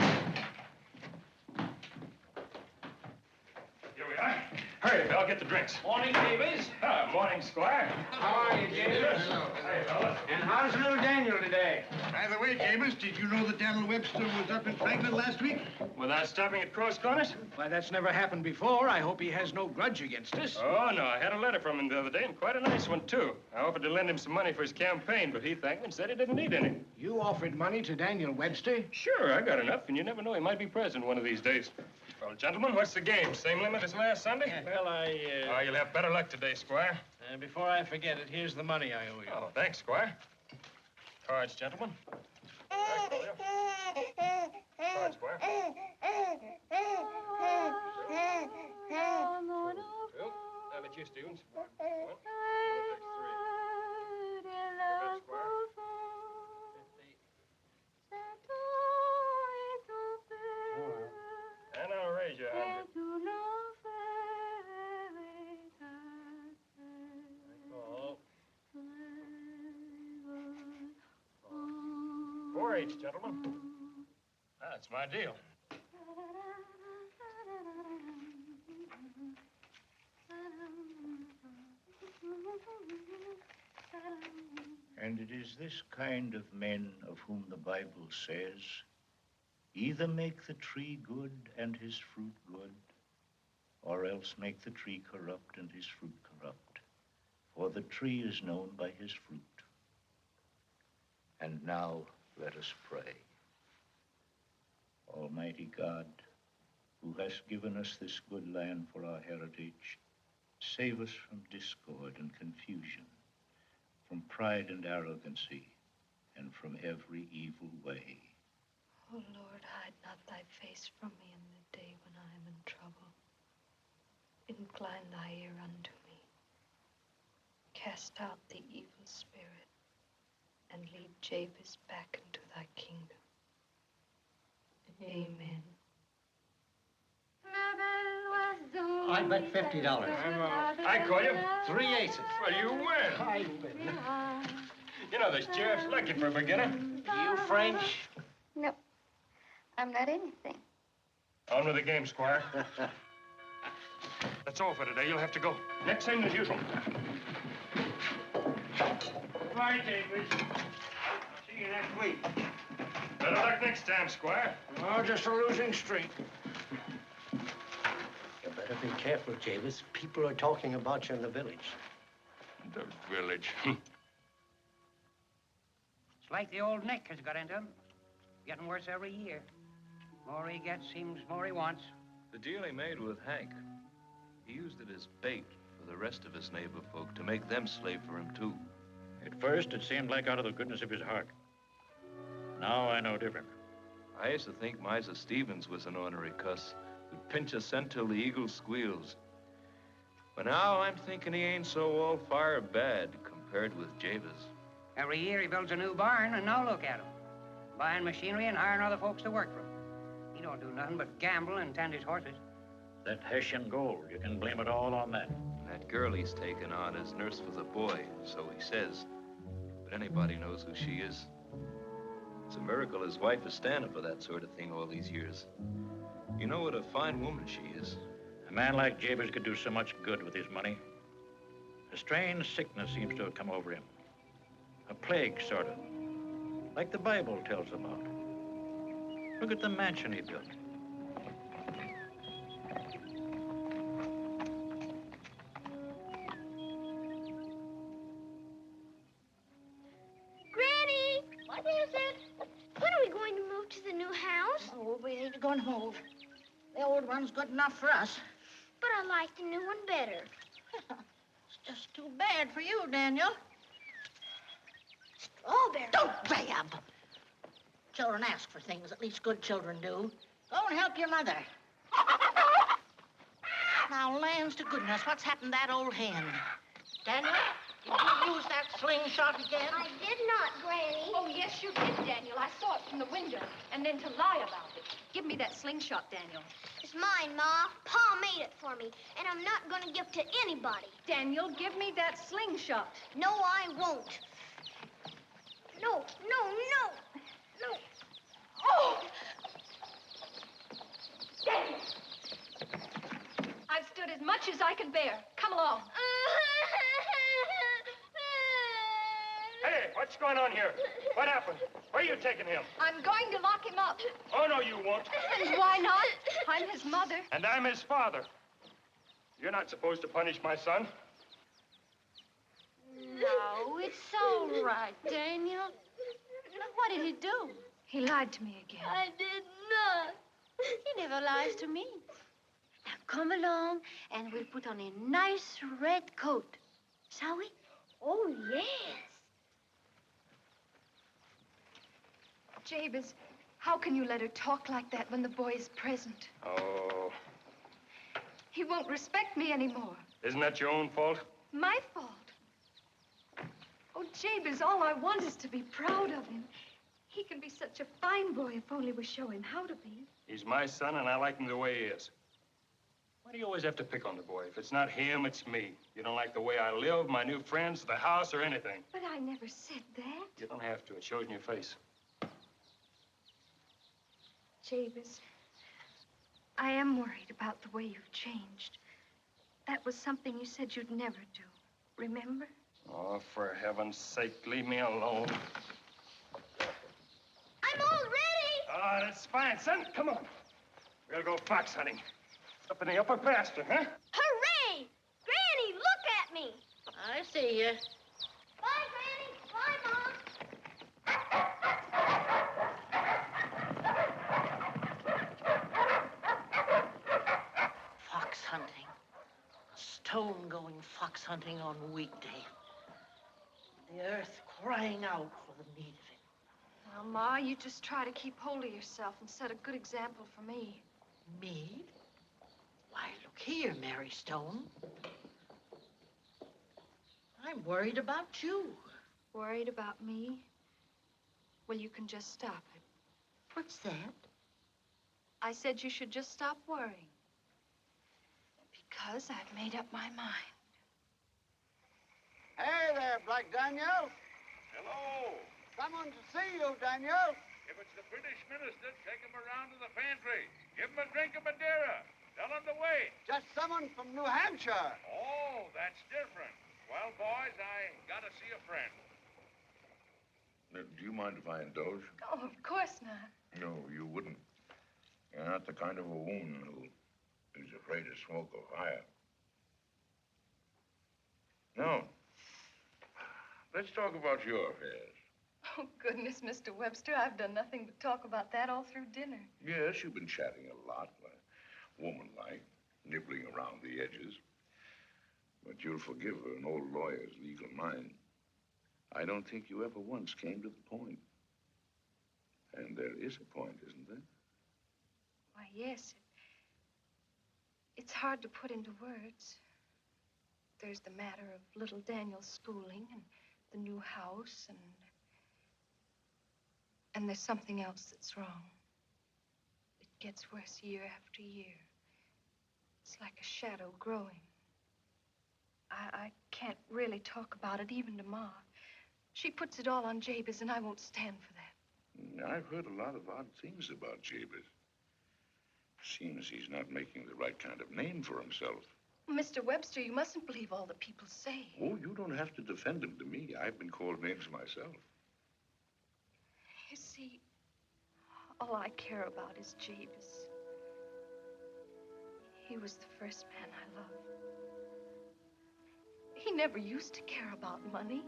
Here we are. Hurry, Belle, get the drinks. Morning, Jabez. Morning, Squire. How are you, Jabez? Hey, fellas. And how's little Daniel today? By the way, Jabez, did you know that Devil Webster was up in Franklin last week? Without stopping at Cross Corners? Why, that's never happened before. I hope he has no grudge against us. Oh, no. I had a letter from him the other day, and quite a nice one, too. I offered to lend him some money for his campaign, but he thanked me and said he didn't need any. You offered money to Daniel Webster? Sure, I got enough, and you never know. He might be president one of these days. Well, gentlemen, what's the game? Same limit as last Sunday? Well, Oh, you'll have better luck today, Squire. Before I forget it, here's the money I owe you. Oh, thanks, Squire. Cards, gentlemen. Cards, Squire. Well, have it you, Stevens. One. And I'll raise you 100. Four each, gentlemen. That's my deal. And it is this kind of men of whom the Bible says, either make the tree good and his fruit good, or else make the tree corrupt and his fruit corrupt. For the tree is known by his fruit. And now, Let us pray. Almighty God, who hast given us this good land for our heritage, save us from discord and confusion, from pride and arrogancy, and from every evil way. O Lord, hide not thy face from me in the day when I am in trouble. Incline thy ear unto me. Cast out the evil spirit, and lead Jabez back into thy kingdom. Amen. I bet $50. I call you. 3 aces. Well, you win. I win. You know, this sheriff's lucky for a beginner. You French? No, I'm not anything. On with the game, Squire. That's all for today. You'll have to go. Next thing as usual. Bye, David. See you next week. Better luck next time, Squire. Oh, just a losing streak. You better be careful, Jabez. People are talking about you in the village. The village. It's like the old Nick has got into him. Getting worse every year. More he gets, seems more he wants. The deal he made with Hank, he used it as bait for the rest of his neighbor folk to make them slave for him, too. At first, it seemed like out of the goodness of his heart. Now I know different. I used to think Miser Stevens was an ornery cuss who'd pinch a cent till the eagle squeals. But now I'm thinking he ain't so all fire bad compared with Jabez. Every year he builds a new barn, and now look at him. Buying machinery and hiring other folks to work for him. He don't do nothing but gamble and tend his horses. That Hessian gold, you can blame it all on that. That girl he's taken on is nurse for the boy, so he says. But anybody knows who she is. It's a miracle his wife is standing for that sort of thing all these years. You know what a fine woman she is. A man like Jabez could do so much good with his money. A strange sickness seems to have come over him. A plague, sort of. Like the Bible tells about. Look at the mansion he built. Granny! What is it? When are we going to move to the new house? Oh, we ain't going to move. The old one's good enough for us. But I like the new one better. It's just too bad for you, Daniel. Strawberry. Don't grab! Children ask for things, at least good children do. Go and help your mother. Now, lands to goodness, what's happened to that old hen? Daniel, did you use that slingshot again? I did not, Granny. Oh, yes, you did, Daniel. I saw it from the window. And then to lie about it. Give me that slingshot, Daniel. It's mine, Ma. Pa made it for me, and I'm not going to give it to anybody. Daniel, give me that slingshot. No, I won't. No, no, no, no. Oh! Daniel! I've stood as much as I can bear. Come along. Hey, what's going on here? What happened? Where are you taking him? I'm going to lock him up. Oh, no, you won't. And why not? I'm his mother. And I'm his father. You're not supposed to punish my son. No, it's all right, Daniel. What did he do? He lied to me again. I did not. He never lies to me. Now come along, and we'll put on a nice red coat. Shall we? Oh, yes. Jabez, how can you let her talk like that when the boy is present? Oh, He won't respect me anymore. isn't that your own fault? My fault. Oh, Jabez, all I want is to be proud of him. He can be such a fine boy if only we show him how to be. He's my son, and I like him the way he is. Why do you always have to pick on the boy? If it's not him, it's me. You don't like the way I live, my new friends, the house, or anything. But I never said that. You don't have to. It shows in your face. Jabez, I am worried about the way you've changed. That was something you said you'd never do. Remember? Oh, for heaven's sake, leave me alone. I'm all ready. Ah, that's fine, son. Come on. We'll go fox hunting. Up in the upper pasture, huh? Hooray! Granny, look at me. I see you. Bye, Granny. Bye, Mom. Stone going fox hunting on weekday. The earth crying out for the need of it. Now, Ma, you just try to keep hold of yourself and set a good example for me. Me? Why, look here, Mary Stone. I'm worried about you. Worried about me? Well, you can just stop it. What's that? I said you should just stop worrying. Because I've made up my mind. Hey there, Black Daniel. Hello. Someone to see you, Daniel. If it's the British minister, take him around to the pantry. Give him a drink of Madeira. Tell him to wait. Just someone from New Hampshire. Oh, that's different. Well, boys, I gotta see a friend. Do you mind if I indulge? Oh, of course not. No, you wouldn't. You're not the kind of a woman who is afraid of smoke or fire. No. Let's talk about your affairs. Oh, goodness, Mr. Webster, I've done nothing but talk about that all through dinner. Yes, you've been chatting a lot, woman-like, nibbling around the edges. But you'll forgive an old lawyer's legal mind. I don't think you ever once came to the point. And there is a point, isn't there? Why, yes. It's hard to put into words. There's the matter of little Daniel's schooling and the new house and there's something else that's wrong. It gets worse year after year. It's like a shadow growing. I can't really talk about it even to Ma. She puts it all on Jabez, and I won't stand for that. I've heard a lot of odd things about Jabez. Seems he's not making the right kind of name for himself. Mr. Webster, you mustn't believe all the people say. Oh, you don't have to defend him to me. I've been called names myself. You see, all I care about is Jabez. He was the first man I loved. He never used to care about money.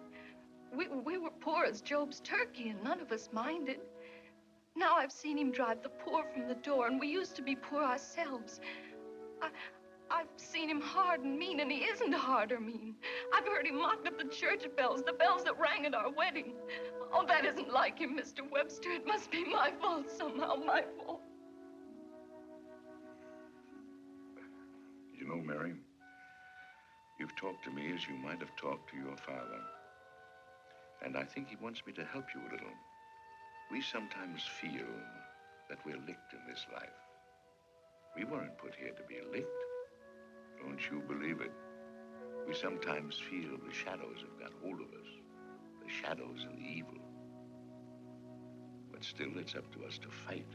We were poor as Job's turkey, and none of us minded. Now I've seen him drive the poor from the door, and we used to be poor ourselves. I've seen him hard and mean, and he isn't hard or mean. I've heard him mocked at the church bells, the bells that rang at our wedding. Oh, that isn't like him, Mr. Webster. It must be my fault somehow, my fault. You know, Mary, you've talked to me as you might have talked to your father. And I think he wants me to help you a little. We sometimes feel that we're licked in this life. We weren't put here to be licked. Don't you believe it? We sometimes feel the shadows have got hold of us. The shadows and the evil. But still, it's up to us to fight.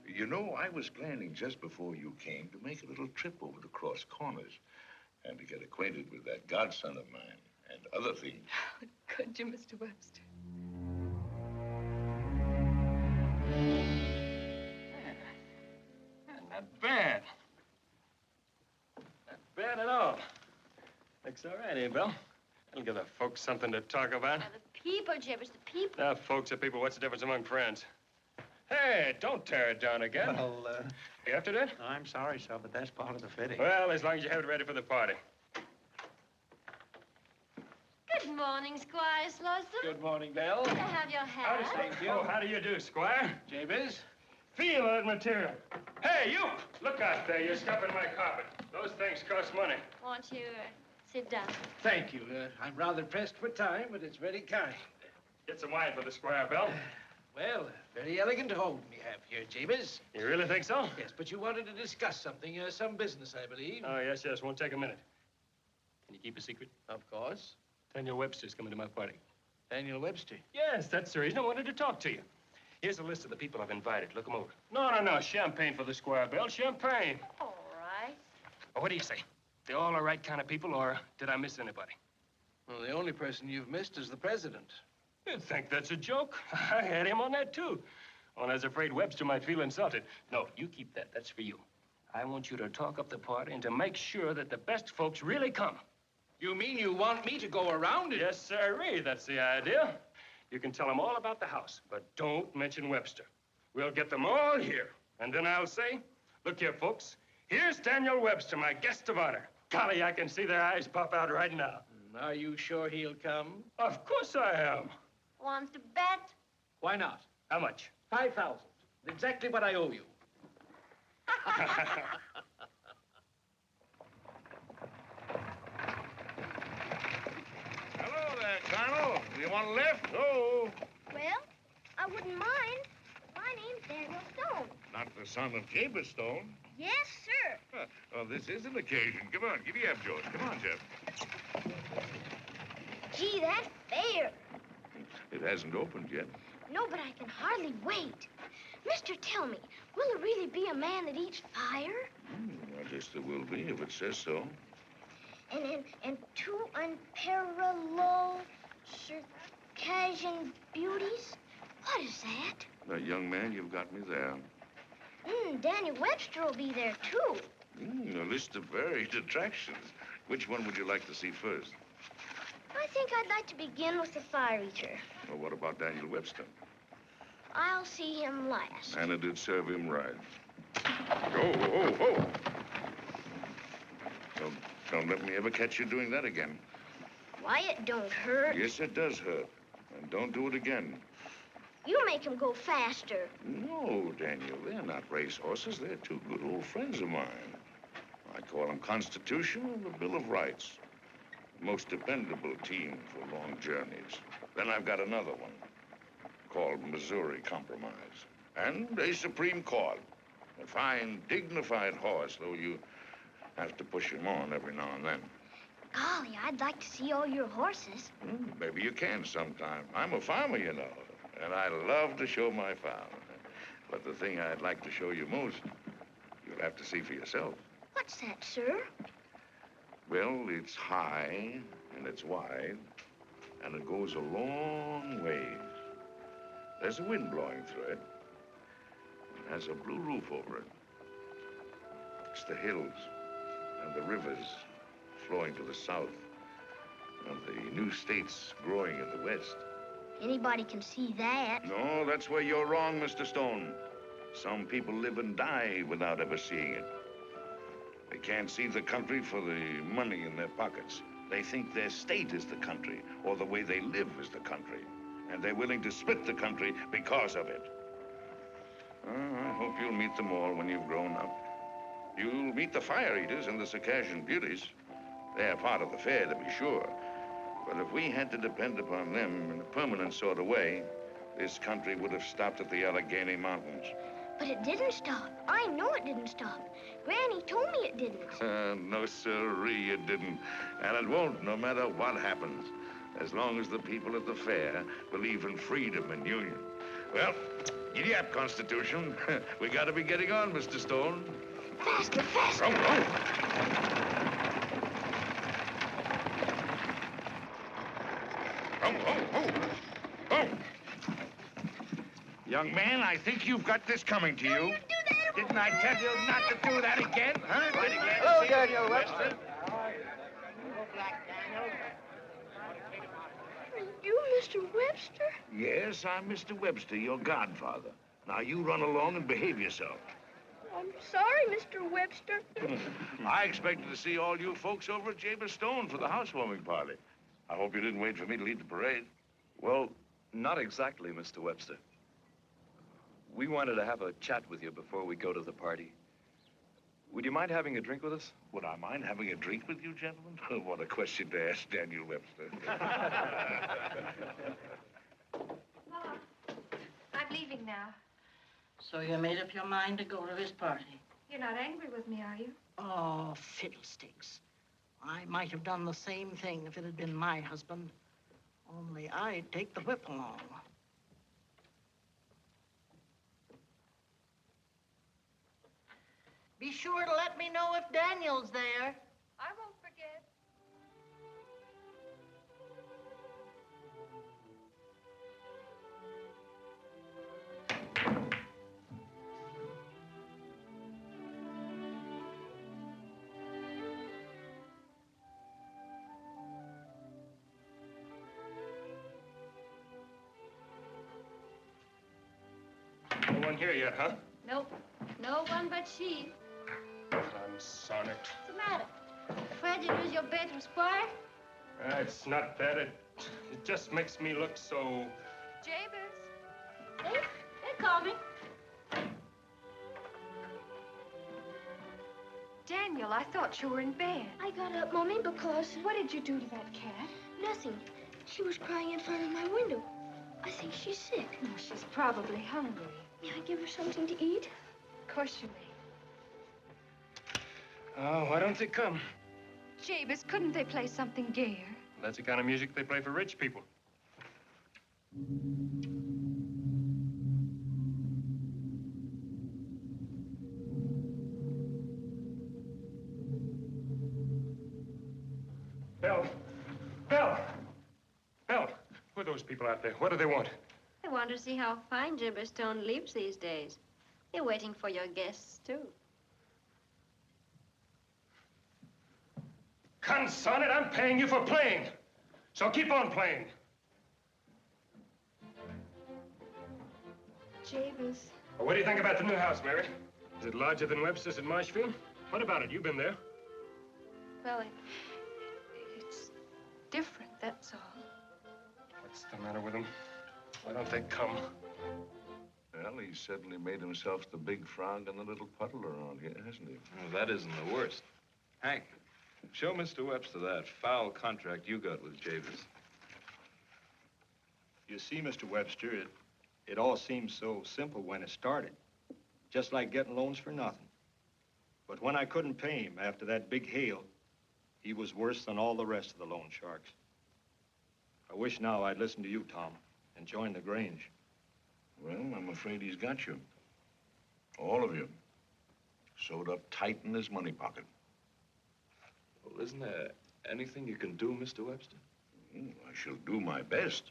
You know, I was planning just before you came to make a little trip over to Cross Corners and to get acquainted with that godson of mine and other things. Could you, Mr. Webster? Not bad. Not bad at all. Looks all right, eh, Belle? That'll give the folks something to talk about. Now, the people, Jabez, the people. Now, folks are people. What's the difference among friends? Hey, don't tear it down again. Well, You after that? I'm sorry, sir, but that's part of the fitting. Well, as long as you have it ready for the party. Good morning, Squire Slauson. Good morning, Belle. Can I have your hat? Thank you. Oh, how do you do, Squire? Jabez? Feel that material. Hey, you! Look out there. You're scuffing my carpet. Those things cost money. Won't you sit down? Thank you. I'm rather pressed for time, but it's very kind. Get some wine for the Squire, Belle. Well, very elegant home we have here, Jabez. You really think so? Yes, but you wanted to discuss something, some business, I believe. Oh, yes. Won't take a minute. Can you keep a secret? Of course. Daniel Webster's coming to my party. Daniel Webster? Yes, that's the reason I wanted to talk to you. Here's a list of the people I've invited. Look them over. No. Champagne for the Squire, Belle. Champagne. All right. Well, what do you say? They all the right kind of people, or did I miss anybody? Well, the only person you've missed is the president. You think that's a joke? I had him on that, too. Well, I was afraid Webster might feel insulted. No, you keep that. That's for you. I want you to talk up the party and to make sure that the best folks really come. You mean you want me to go around it? Yes, sirree. That's the idea. You can tell them all about the house, but don't mention Webster. We'll get them all here. And then I'll say, look here, folks, Here's Daniel Webster, my guest of honor. Golly, I can see their eyes pop out right now. Are you sure he'll come? Of course I am. Want to bet? Why not? How much? 5,000. Exactly what I owe you. Hello there, Colonel. You want a lift? Oh. Well, I wouldn't mind. My name's Daniel Stone. Not the son of Jabez Stone. Yes, sir. Huh. Well, this is an occasion. Come on, giddy up, George. Come on, Jeff. Gee, that's fair. It hasn't opened yet. No, but I can hardly wait. Mister, tell me, will there really be a man that eats fire? I guess there will be if it says so. And two unparalleled Circassian beauties? What is that? Now, young man, you've got me there. Daniel Webster will be there, too. A list of varied attractions. Which one would you like to see first? I think I'd like to begin with the fire eater. Well, what about Daniel Webster? I'll see him last. And it did serve him right. Oh. Don't let me ever catch you doing that again. Why, it don't hurt. Yes, it does hurt. And don't do it again. You make him go faster. No, Daniel, they're not racehorses. They're two good old friends of mine. I call them Constitution and the Bill of Rights. Most dependable team for long journeys. Then I've got another one called Missouri Compromise. And a Supreme Court. A fine, dignified horse, though you have to push him on every now and then. Golly, I'd like to see all your horses. Maybe you can sometime. I'm a farmer, you know, and I love to show my farm. But the thing I'd like to show you most, you'll have to see for yourself. What's that, sir? Well, it's high, and it's wide, and it goes a long ways. There's a wind blowing through it. It has a blue roof over it. It's the hills and the rivers flowing to the south, and the new states growing in the west. Anybody can see that. No, that's where you're wrong, Mr. Stone. Some people live and die without ever seeing it. They can't see the country for the money in their pockets. They think their state is the country, or the way they live is the country. And they're willing to split the country because of it. I hope you'll meet them all when you've grown up. You'll meet the fire eaters and the Circassian beauties. They're part of the fair, to be sure. But if we had to depend upon them in a permanent sort of way, this country would have stopped at the Allegheny Mountains. But it didn't stop. I know it didn't stop. Granny told me it didn't. No, sirree, it didn't. And it won't, no matter what happens, as long as the people at the fair believe in freedom and union. Well, giddy up, Constitution. We gotta be getting on, Mr. Stone. Faster, faster. Oh. Young man, I think you've got this coming to you. Didn't I tell you not to do that again, huh? Hello, Daniel Webster. Are you Mr. Webster? Yes, I'm Mr. Webster, your godfather. Now, you run along and behave yourself. I'm sorry, Mr. Webster. I expected to see all you folks over at Jabez Stone for the housewarming party. I hope you didn't wait for me to lead the parade. Well, not exactly, Mr. Webster. We wanted to have a chat with you before we go to the party. Would you mind having a drink with us? Would I mind having a drink with you, gentlemen? What a question to ask Daniel Webster. Mom, I'm leaving now. So you made up your mind to go to his party? You're not angry with me, are you? Oh, fiddlesticks. I might have done the same thing if it had been my husband. Only I'd take the whip along. Be sure to let me know if Daniel's there. I won't forget. No one here yet, huh? Nope. No one but she. Consarn it. What's the matter? Afraid you lose your bet with Squire? It's not that. It just makes me look so... Jabez. Hey, they call me. Daniel, I thought you were in bed. I got up, Mommy, because... What did you do to that cat? Nothing. She was crying in front of my window. I think she's sick. Oh, she's probably hungry. May I give her something to eat? Of course you may. Oh, why don't they come? Jabez, couldn't they play something gayer? That's the kind of music they play for rich people. Belle! Belle! Belle! Who are those people out there? What do they want? I want to see how fine Jabez Stone lives these days. They're waiting for your guests, too. Conson it, I'm paying you for playing. So keep on playing. Jabez. Well, what do you think about the new house, Mary? Is it larger than Webster's at Marshfield? What about it? You've been there. Well, it's different, that's all. What's the matter with them? Why don't they come? Well, he's suddenly made himself the big frog in the little puddle around here, hasn't he? Well, that isn't the worst. Hank, show Mr. Webster that foul contract you got with Jabez. You see, Mr. Webster, it all seemed so simple when it started. Just like getting loans for nothing. But when I couldn't pay him after that big hail, he was worse than all the rest of the loan sharks. I wish now I'd listened to you, Tom, and joined the Grange. Well, I'm afraid he's got you. All of you. Sewed up tight in his money pocket. Well, isn't there anything you can do, Mr. Webster? I shall do my best.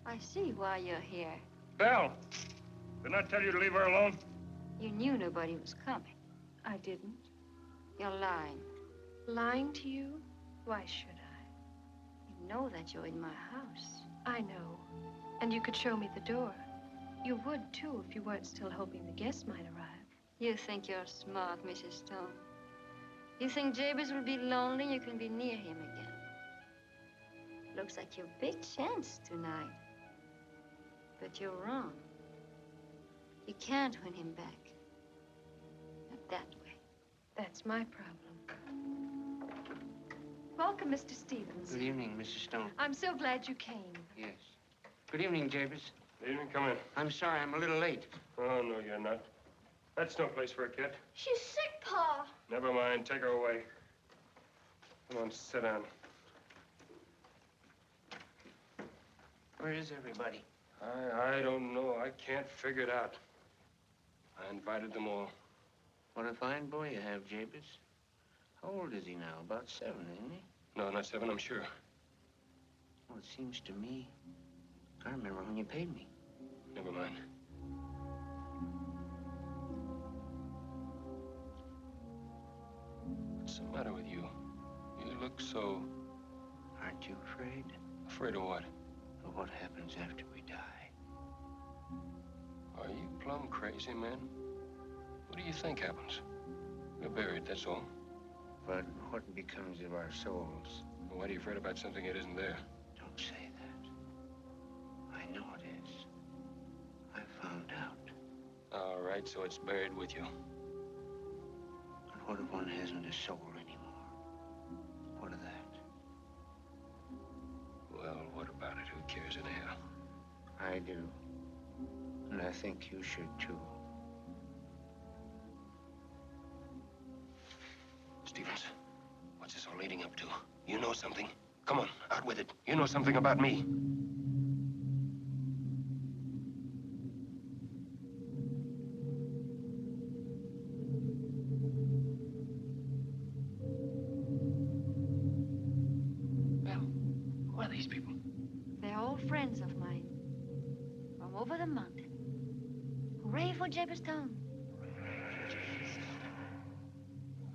I see why you're here. Belle! Didn't I tell you to leave her alone? You knew nobody was coming. I didn't. You're lying. Lying to you? Why should I? You know that you're in my house. I know. And you could show me the door. You would, too, if you weren't still hoping the guests might arrive. You think you're smart, Mrs. Stone. You think Jabez will be lonely, you can be near him again. Looks like your big chance tonight. But you're wrong. You can't win him back. Not that way. That's my problem. Welcome, Mr. Stevens. Good evening, Mrs. Stone. I'm so glad you came. Yes. Good evening, Jabez. Good evening, come in. I'm sorry, I'm a little late. Oh, no, you're not. That's no place for a kid. She's sick, Pa. Never mind, take her away. Come on, sit down. Where is everybody? I don't know. I can't figure it out. I invited them all. What a fine boy you have, Jabez. How old is he now? About 7, isn't he? No, not 7, I'm sure. Well, it seems to me, I remember when you paid me. Never mind. What's the matter with you? You look so... Aren't you afraid? Afraid of what? Of what happens after we die. Are you plumb crazy, man? What do you think happens? We're buried, that's all. But what becomes of our souls? Well, why are you afraid about something that isn't there? Don't say that. I know it is. I found out. All right, so it's buried with you. And what if one hasn't a soul anymore? What of that? Well, what about it? Who cares anyhow? I do. And I think you should, too. Stevens, what's this all leading up to? You know something. Come on, out with it. You know something about me. Well, who are these people? They're all friends of mine. From over the mountain. Hooray for Jabez Stone.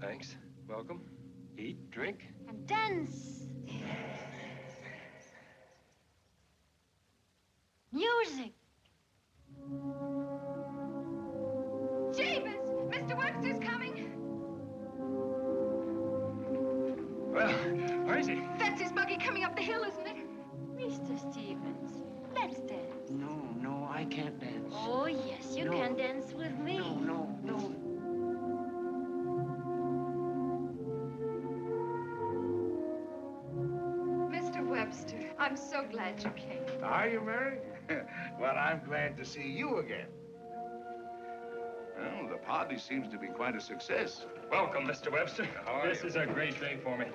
Thanks. Welcome. Eat, drink. And dance. music. Jabez! Mr. Webster's coming. Well, where is he? That's his buggy coming up the hill, isn't it? Mr. Stevens, let's dance. No, I can't dance. Oh, yes, you can dance with me. No. Mr. Webster, I'm so glad you came. Are you, Mary? Well, I'm glad to see you again. Well, the party seems to be quite a success. Welcome, Mr. Webster. How are This you? is a great day for me.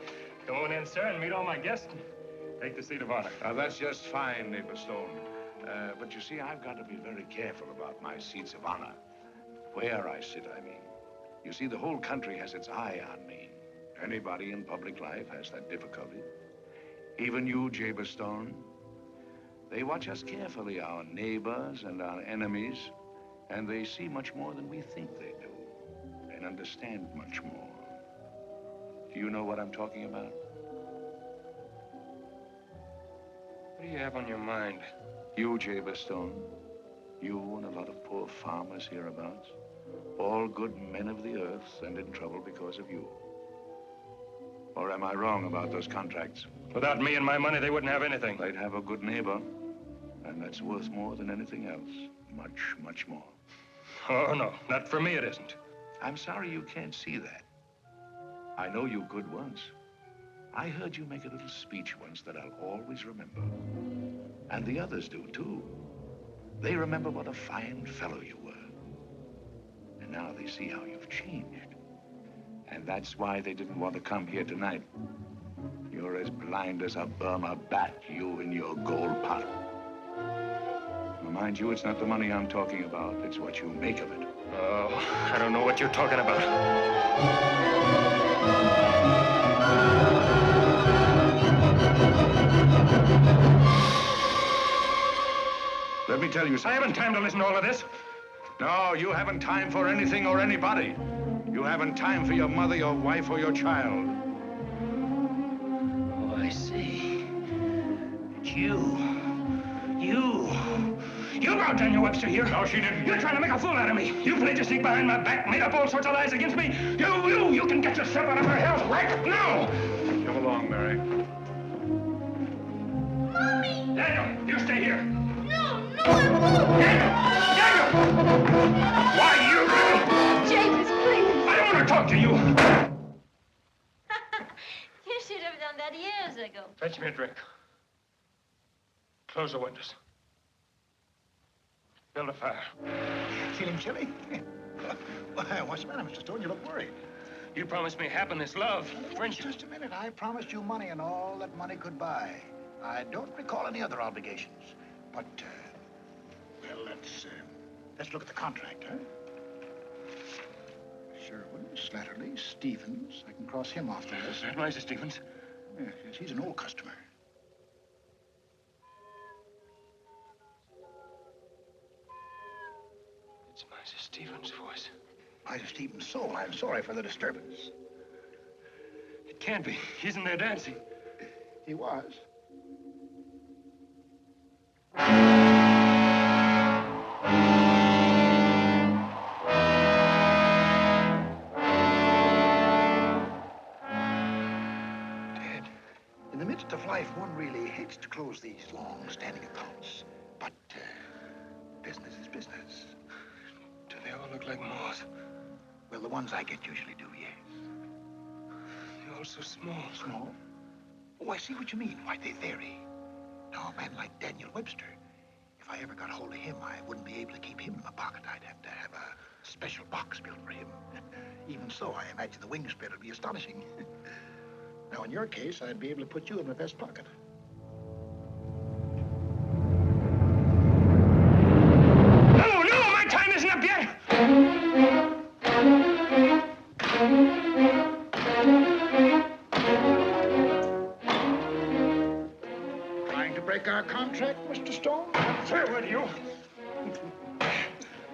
Come on in, sir, and meet all my guests. Take the seat of honor. That's just fine, neighbor Stone. But you see, I've got to be very careful about my seats of honor. Where I sit, I mean. You see, the whole country has its eye on me. Anybody in public life has that difficulty. Even you, Jabez Stone. They watch us carefully, our neighbors and our enemies, and they see much more than we think they do, and understand much more. Do you know what I'm talking about? What do you have on your mind? You, Jabez Stone. You and a lot of poor farmers hereabouts. All good men of the earth and in trouble because of you. Or am I wrong about those contracts? Without me and my money, they wouldn't have anything. They'd have a good neighbor, and that's worth more than anything else. Much, much more. Oh, no, not for me it isn't. I'm sorry you can't see that. I know you good once. I heard you make a little speech once that I'll always remember. And the others do, too. They remember what a fine fellow you were. And now they see how you've changed. And that's why they didn't want to come here tonight. You're as blind as a Burma bat, you and your gold pot. Well, mind you, it's not the money I'm talking about. It's what you make of it. Oh, I don't know what you're talking about. Let me tell you something. I haven't time to listen to all of this. No, you haven't time for anything or anybody. You haven't time for your mother, your wife, or your child. Oh, I see. It's you. You brought Daniel Webster here. No, she didn't. You're trying to make a fool out of me. You played to sneak behind my back, made up all sorts of lies against me. You can get yourself out of her hell right now. Come along, Mary. Mommy! Daniel, you stay here. No, I won't. Daniel! Why, you... Jabez, please. I don't want to talk to you. You should have done that years ago. Fetch me a drink. Close the windows. Build a fire. Feeling chilly? Why, what's the matter, Mr. Stone? You look worried. You promised me happiness, love, friendship. Just a minute. I promised you money and all that money could buy. I don't recall any other obligations. But, well, let's look at the contract, huh? Sherwood, Slatterly, Stevens. I can cross him off the list. Mr. Stevens. Yes, he's an old customer. It's Mrs. Stevens' voice. Mr. Stevens' soul. I'm sorry for the disturbance. It can't be. He's in there dancing. He was. Dad, in the midst of life, one really hates to close these long-standing accounts. But business is business. Do they all look like moths? Well, the ones I get usually do, yes. They're all so small. Small? Oh, I see what you mean. Why, they vary. Now, a man like Daniel Webster, if I ever got hold of him, I wouldn't be able to keep him in my pocket. I'd have to have a special box built for him. Even so, I imagine the wingspread would be astonishing. Now, in your case, I'd be able to put you in my vest pocket. No, my time isn't up yet. Trying to break our contract, Mr. Stone? Forward, you.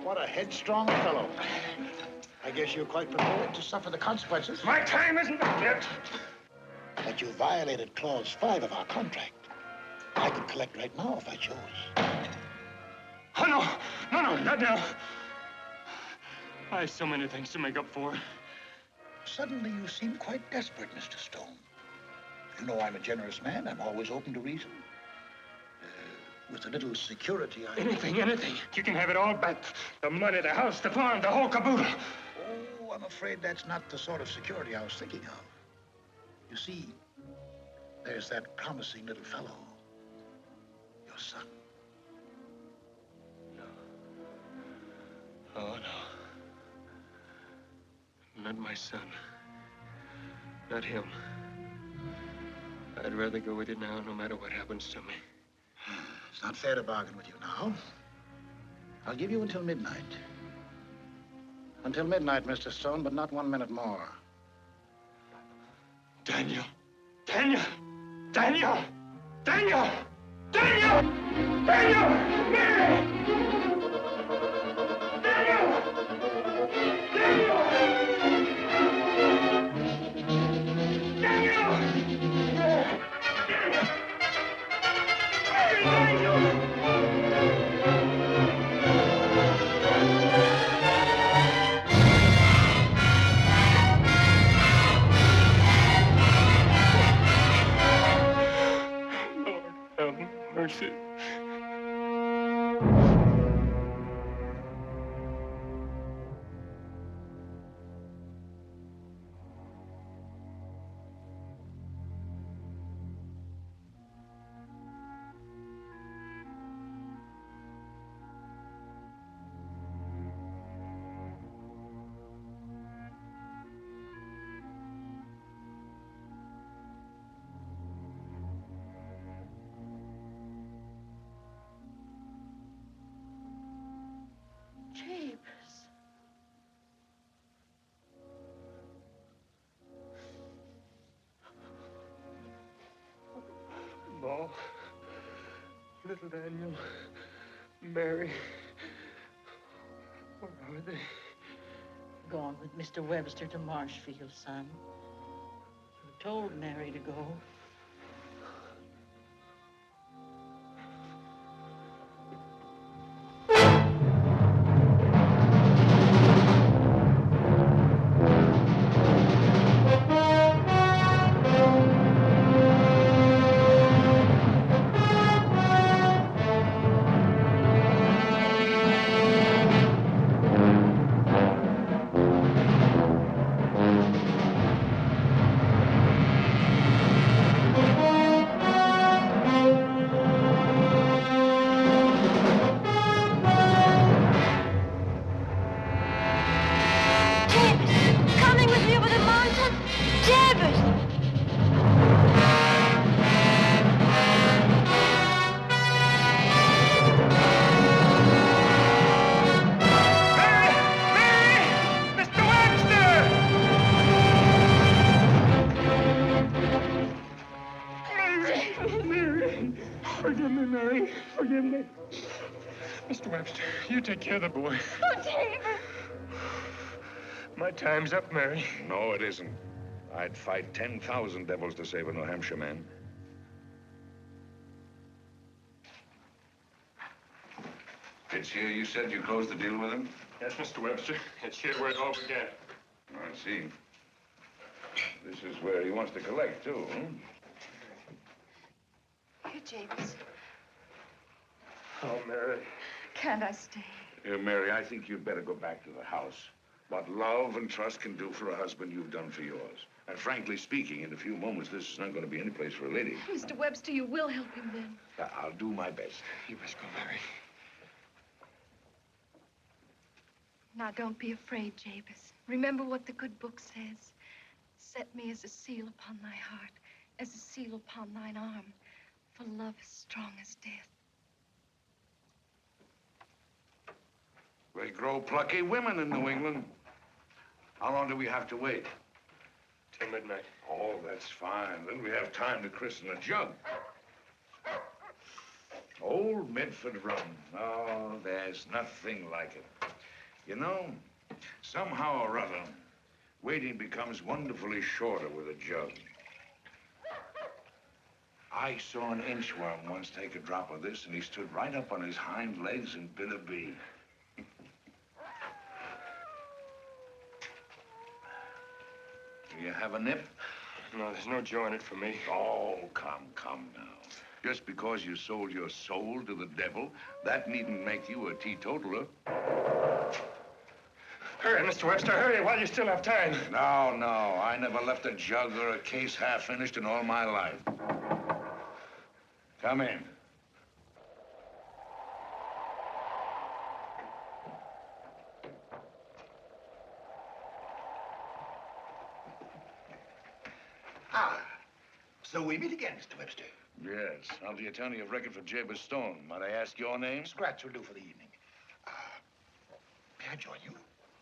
What a headstrong fellow. I guess you're quite prepared to suffer the consequences. My time isn't up yet. But you violated Clause 5 of our contract. I could collect right now if I chose. Oh, no. No, not now. I have so many things to make up for. Suddenly you seem quite desperate, Mr. Stone. You know I'm a generous man. I'm always open to reason. With a little security, Anything. You can have it all back. The money, the house, the farm, the whole caboodle. Oh, I'm afraid that's not the sort of security I was thinking of. You see, there's that promising little fellow, your son. Oh, no. Not my son. Not him. I'd rather go with you now, no matter what happens to me. It's not fair to bargain with you now. I'll give you until midnight. Until midnight, Mr. Stone, but not 1 minute more. Daniel! Daniel! Daniel! Daniel! Daniel! Daniel! Mary! Daniel! Daniel! Mercy. Jabez. Belle, little Daniel, Mary, where are they? Gone with Mr. Webster to Marshfield, son. You told Mary to go. Forgive me, Mary. Forgive me. Mr. Webster, you take care of the boy. Oh, David. My time's up, Mary. No, it isn't. I'd fight 10,000 devils to save a New Hampshire man. It's here you said you closed the deal with him? Yes, Mr. Webster. It's here where it all began. I see. This is where he wants to collect, too, hmm? Here, Jabez. Oh, Mary. Can't I stay? Mary, I think you'd better go back to the house. What love and trust can do for a husband, you've done for yours. And frankly speaking, in a few moments, this is not going to be any place for a lady. Mr. Webster, you will help him then. I'll do my best. You must go, Mary. Now, don't be afraid, Jabez. Remember what the good book says. Set me as a seal upon thy heart, as a seal upon thine arm, for love is strong as death. They grow plucky women in New England. How long do we have to wait? Till midnight. Oh, that's fine. Then we have time to christen a jug. Old Medford rum. Oh, there's nothing like it. You know, somehow or other, waiting becomes wonderfully shorter with a jug. I saw an inchworm once take a drop of this, and he stood right up on his hind legs and bit a bee. Do you have a nip? No, there's no joy in it for me. Oh, come now. Just because you sold your soul to the devil, that needn't make you a teetotaler. Hurry, Mr. Webster, hurry while you still have time. No, I never left a jug or a case half finished in all my life. Come in. So we meet again, Mr. Webster. Yes, I'm the attorney of record for Jabez Stone. Might I ask your name? Scratch will do for the evening. May I join you?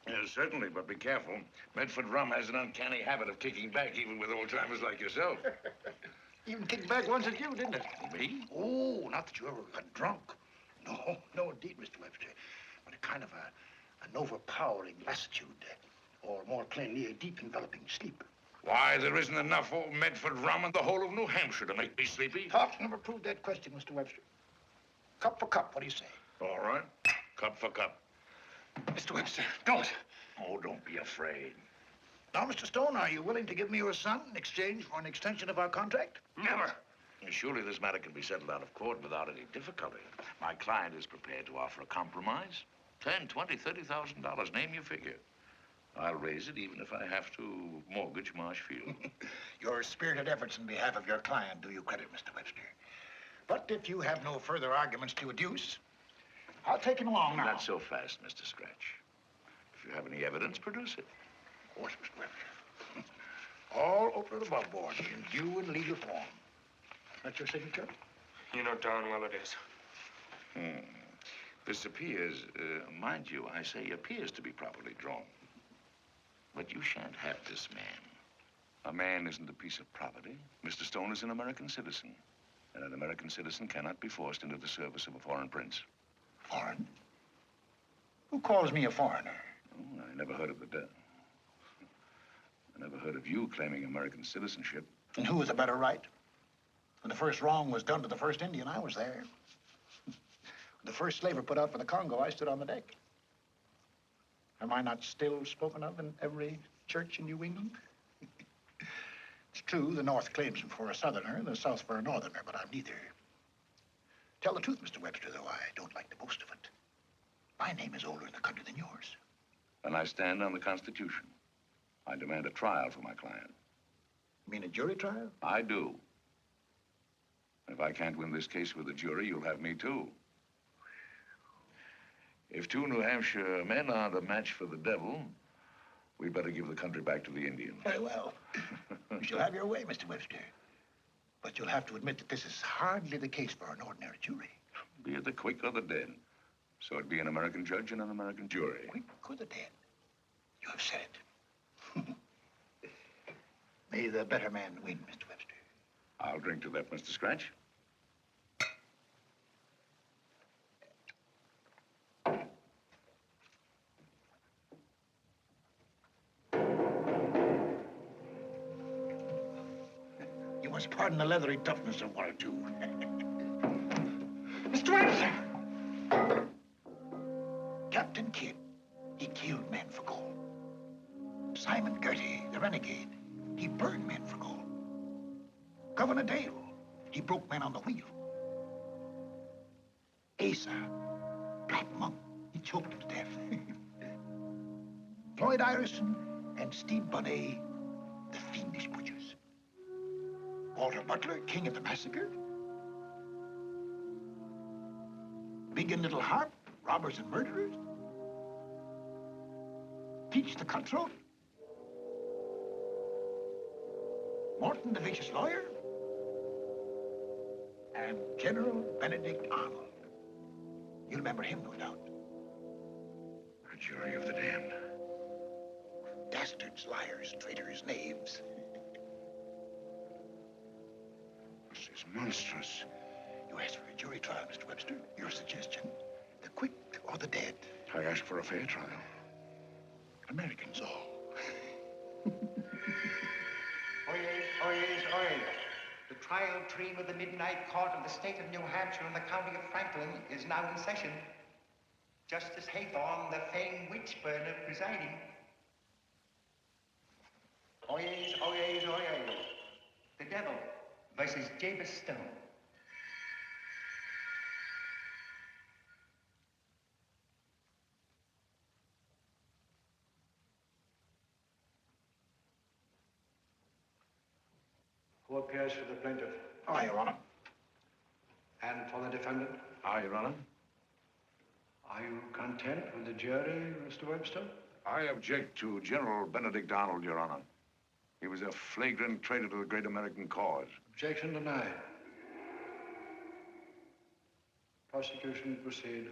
Yes, certainly, but be careful. Medford rum has an uncanny habit of kicking back, even with old-timers like yourself. Even kicked back once at you, didn't it? Me? Oh, not that you ever got drunk. No, indeed, Mr. Webster. But a kind of an overpowering lassitude, or more plainly, a deep enveloping sleep. Why, there isn't enough old Medford rum in the whole of New Hampshire to make me sleepy. Talk never proved that question, Mr. Webster. Cup for cup, what do you say? All right, cup for cup. Mr. Webster, don't. Oh, don't be afraid. Now, Mr. Stone, are you willing to give me your son in exchange for an extension of our contract? Never. Surely this matter can be settled out of court without any difficulty. My client is prepared to offer a compromise. $10,000, $20,000, $30,000, name your figure. I'll raise it even if I have to mortgage Marshfield. Your spirited efforts in behalf of your client do you credit, Mr. Webster. But if you have no further arguments to adduce, I'll take him along now. Not so fast, Mr. Scratch. If you have any evidence, produce it. Of course, Mr. Webster. All over the above board in due and legal form. That's your signature? You know darn well it is. This appears, mind you, I say appears to be properly drawn. But you shan't have this man. A man isn't a piece of property. Mr. Stone is an American citizen. And an American citizen cannot be forced into the service of a foreign prince. Foreign? Who calls me a foreigner? Oh, I never heard of the I never heard of you claiming American citizenship. And who has a better right? When the first wrong was done to the first Indian, I was there. When the first slaver put out for the Congo, I stood on the deck. Am I not still spoken of in every church in New England? It's true, the North claims him for a Southerner and the South for a Northerner, but I'm neither. Tell the truth, Mr. Webster, though I don't like to boast of it. My name is older in the country than yours. And I stand on the Constitution. I demand a trial for my client. You mean a jury trial? I do. If I can't win this case with a jury, you'll have me too. If two New Hampshire men aren't a match for the devil, we'd better give the country back to the Indians. Very well. You shall have your way, Mr. Webster. But you'll have to admit that this is hardly the case for an ordinary jury. Be it the quick or the dead. So it'd be an American judge and an American jury. Quick or the dead? You have said it. May the better man win, Mr. Webster. I'll drink to that, Mr. Scratch. You must pardon the leathery toughness of one or two. Mr. Webster! Captain Kidd, he killed men for gold. Simon Girty, the renegade, he burned men for gold. Governor Dale, he broke men on the wheel. Asa, black monk, he choked him to death. Floyd Ireson and Steve Bonnet, the fiendish butchers. Walter Butler, king of the massacre. Big and Little Harp, robbers and murderers. Peach the cutthroat. Morton the vicious lawyer. And General Benedict Arnold. You remember him, no doubt. A jury of the damned. Dastards, liars, traitors, knaves. This is monstrous. You asked for a jury trial, Mr. Webster. Your suggestion, the quick or the dead? I asked for a fair trial. Americans all. Oyez, oyez, oyez. The trial train of the Midnight Court of the state of New Hampshire and the county of Franklin is now in session. Justice Haythorne, the famed witch burner, presiding. Oyez, oyez, oyez. The Devil versus Jabez Stone. Who appears for the plaintiff? Aye, Your Honor. And for the defendant? Aye, Your Honor. Are you content with the jury, Mr. Webster? I object to General Benedict Arnold, Your Honor. He was a flagrant traitor to the great American cause. Objection denied. Prosecution proceed.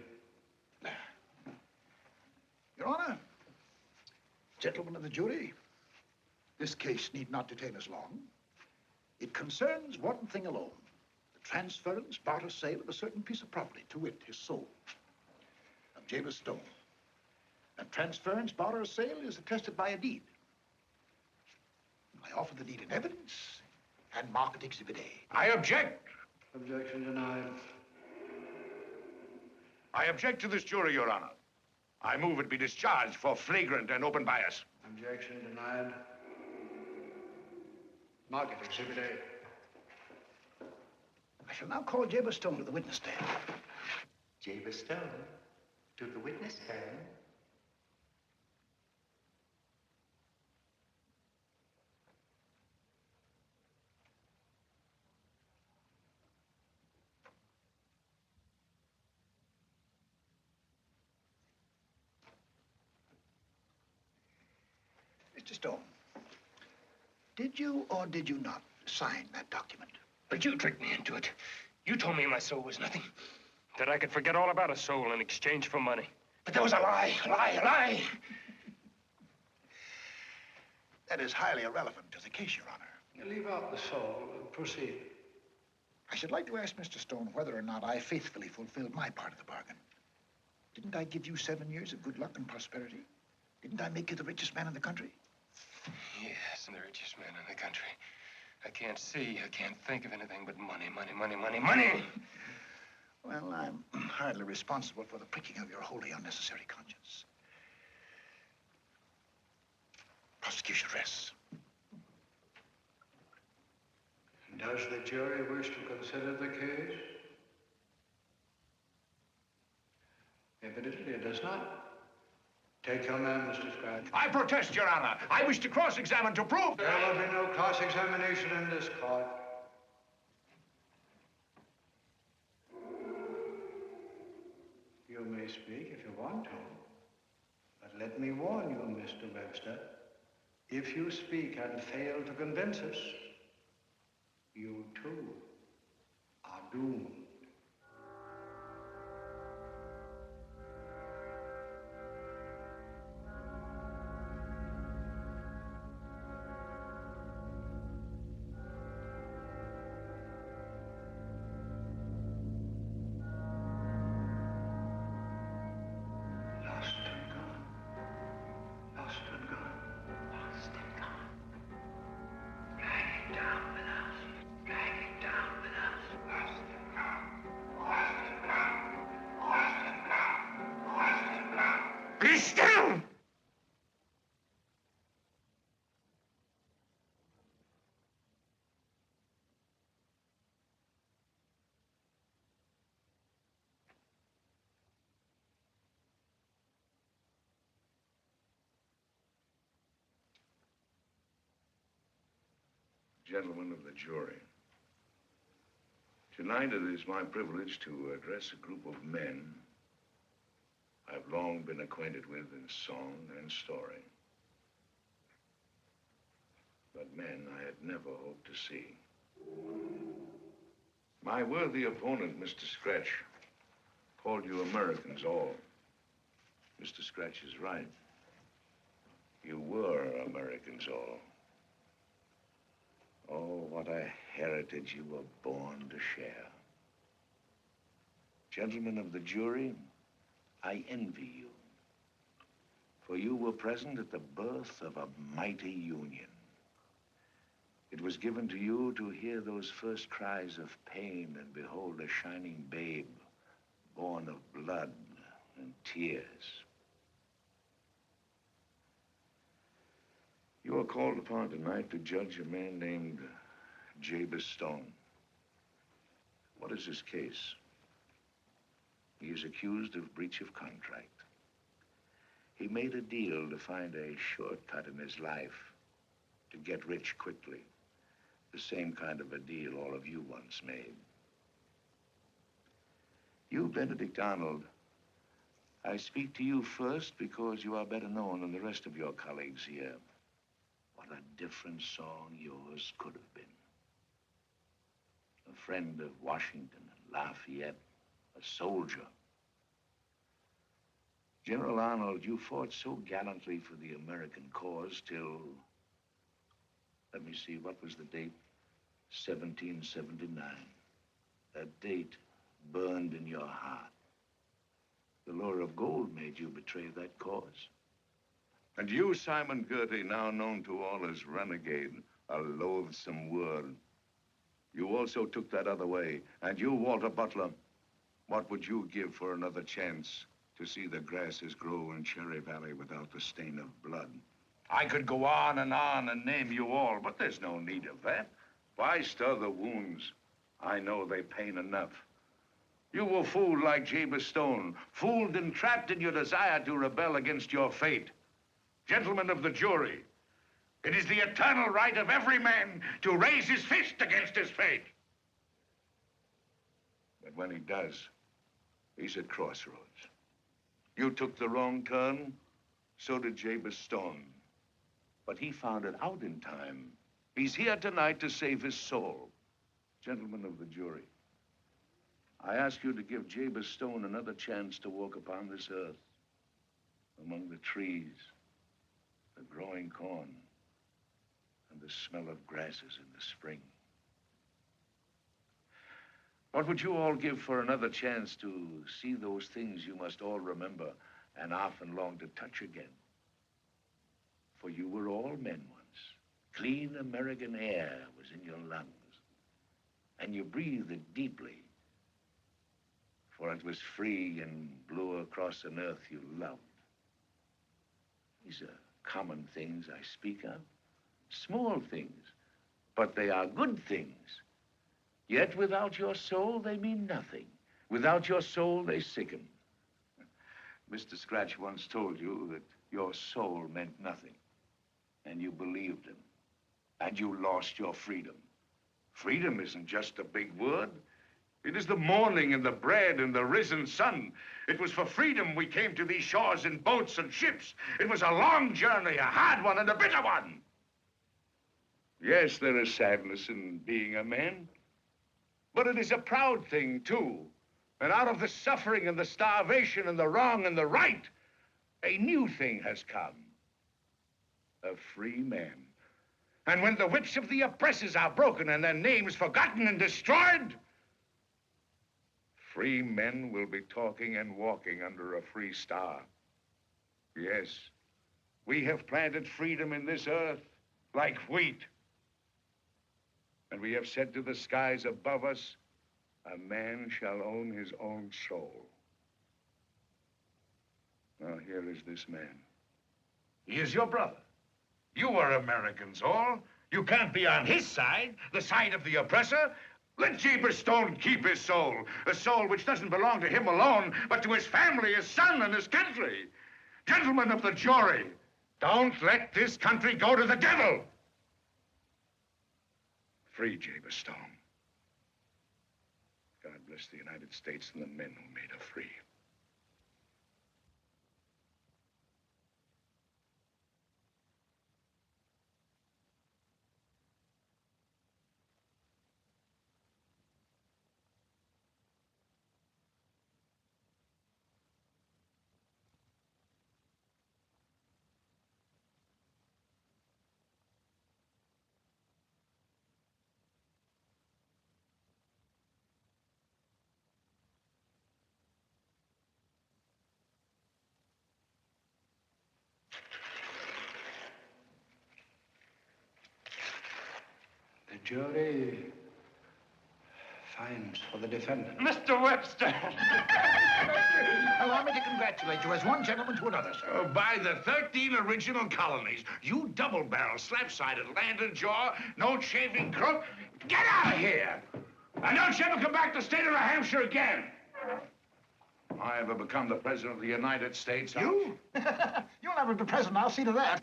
Your Honor, gentlemen of the jury, this case need not detain us long. It concerns one thing alone, the transference, barter sale of a certain piece of property, to wit, his soul, of Jabez Stone. That transference, barter, or sale is attested by a deed. I offer the deed in evidence and mark it Exhibit A. I object. Objection denied. I object to this jury, Your Honor. I move it be discharged for flagrant and open bias. Objection denied. Mark it Exhibit A. I shall now call Jabez Stone to the witness stand. Jabez Stone to the witness stand. Mr. Stone, did you or did you not sign that document? But you tricked me into it. You told me my soul was nothing. That I could forget all about a soul in exchange for money. But that was a lie, a lie, a lie. That is highly irrelevant to the case, Your Honor. You leave out the soul and proceed. I should like to ask Mr. Stone whether or not I faithfully fulfilled my part of the bargain. Didn't I give you 7 years of good luck and prosperity? Didn't I make you the richest man in the country? Yes, I'm the richest man in the country. I can't see, I can't think of anything but money, money, money, money, money. Well, I'm hardly responsible for the pricking of your wholly unnecessary conscience. Prosecution rests. Does the jury wish to consider the case? Evidently it does not. Take your man, Mr. Scratch. I protest, Your Honor. I wish to cross-examine to prove... There will be no cross-examination in this court. You may speak if you want to. But let me warn you, Mr. Webster. If you speak and fail to convince us, you too are doomed. Be still! Gentlemen of the jury, tonight it is my privilege to address a group of men I've long been acquainted with in song and story, but men I had never hoped to see. My worthy opponent, Mr. Scratch, called you Americans all. Mr. Scratch is right. You were Americans all. Oh, what a heritage you were born to share. Gentlemen of the jury, I envy you, for you were present at the birth of a mighty union. It was given to you to hear those first cries of pain and behold a shining babe, born of blood and tears. You are called upon tonight to judge a man named Jabez Stone. What is his case? He is accused of breach of contract. He made a deal to find a shortcut in his life to get rich quickly. The same kind of a deal all of you once made. You, Benedict Arnold, I speak to you first because you are better known than the rest of your colleagues here. What a different song yours could have been. A friend of Washington and Lafayette, a soldier. General Arnold, you fought so gallantly for the American cause till, let me see, what was the date? 1779. That date burned in your heart. The lure of gold made you betray that cause. And you, Simon Girty, now known to all as renegade, a loathsome word. You also took that other way. And you, Walter Butler, what would you give for another chance to see the grasses grow in Cherry Valley without the stain of blood? I could go on and name you all, but there's no need of that. Why stir the wounds? I know they pain enough. You were fooled like Jabez Stone, fooled and trapped in your desire to rebel against your fate. Gentlemen of the jury, it is the eternal right of every man to raise his fist against his fate. But when he does, he's at crossroads. You took the wrong turn, so did Jabez Stone. But he found it out in time. He's here tonight to save his soul. Gentlemen of the jury, I ask you to give Jabez Stone another chance to walk upon this earth, among the trees, the growing corn, and the smell of grasses in the spring. What would you all give for another chance to see those things you must all remember and often long to touch again? For you were all men once. Clean American air was in your lungs, and you breathed it deeply, for it was free and blew across an earth you loved. These are common things I speak of, small things, but they are good things. Yet without your soul, they mean nothing. Without your soul, they sicken. Mr. Scratch once told you that your soul meant nothing, and you believed him, and you lost your freedom. Freedom isn't just a big word. It is the morning and the bread and the risen sun. It was for freedom we came to these shores in boats and ships. It was a long journey, a hard one and a bitter one. Yes, there is sadness in being a man, but it is a proud thing, too. And out of the suffering and the starvation and the wrong and the right, a new thing has come. A free man. And when the whips of the oppressors are broken and their names forgotten and destroyed, free men will be talking and walking under a free star. Yes, we have planted freedom in this earth like wheat. And we have said to the skies above us, a man shall own his own soul. Now, here is this man. He is your brother. You are Americans all. You can't be on his side, the side of the oppressor. Let Jabez Stone keep his soul, a soul which doesn't belong to him alone, but to his family, his son, and his country. Gentlemen of the jury, don't let this country go to the devil. Free Jabez Stone. God bless the United States and the men who made her free. Jury finds for the defendant. Mr. Webster! Allow me to congratulate you as one gentleman to another, sir. By the 13 original colonies, you double-barrel, slap-sided, landed jaw, no-shaving crook, get out of here! And don't you ever come back to the state of New Hampshire again! If I ever become the president of the United States, You? You'll never be president, I'll see to that.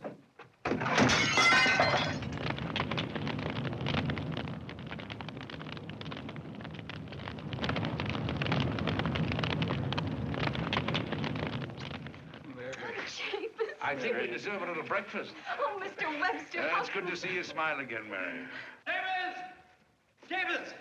I think we deserve a little breakfast. Oh, Mr. Webster. It's good to see you smile again, Mary. Jabez!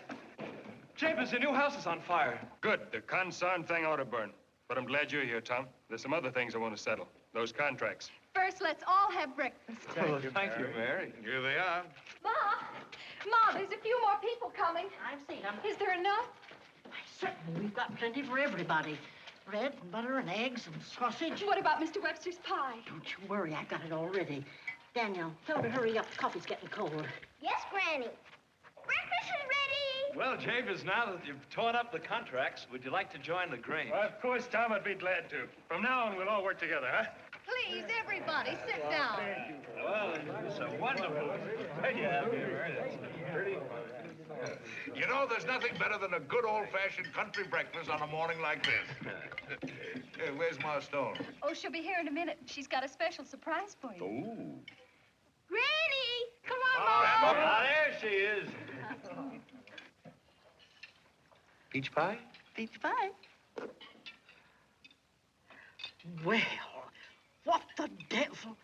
Jabez, your new house is on fire. Good. The consarn thing ought to burn. But I'm glad you're here, Tom. There's some other things I want to settle. Those contracts. First, let's all have breakfast. Thank you, Mary. Here they are. Ma, there's a few more people coming. I've seen them. Is there enough? Certainly, we've got plenty for everybody. Bread and butter and eggs and sausage. What about Mr. Webster's pie? Don't you worry, I've got it all ready. Daniel, tell her to hurry up. The coffee's getting cold. Yes, Granny. Breakfast is ready. Well, Jabez, now that you've torn up the contracts, would you like to join the Grange? Well, of course, Tom, I'd be glad to. From now on, we'll all work together, huh? Please, everybody, sit down. Well, it's a wonderful spread you have here, Mary. That's pretty. You know, there's nothing better than a good old-fashioned country breakfast on a morning like this. Hey, where's Ma Stone? Oh, she'll be here in a minute. She's got a special surprise for you. Oh. Granny! Come on, Mom! Ah, there she is. Peach pie? Peach pie. Well, what the devil?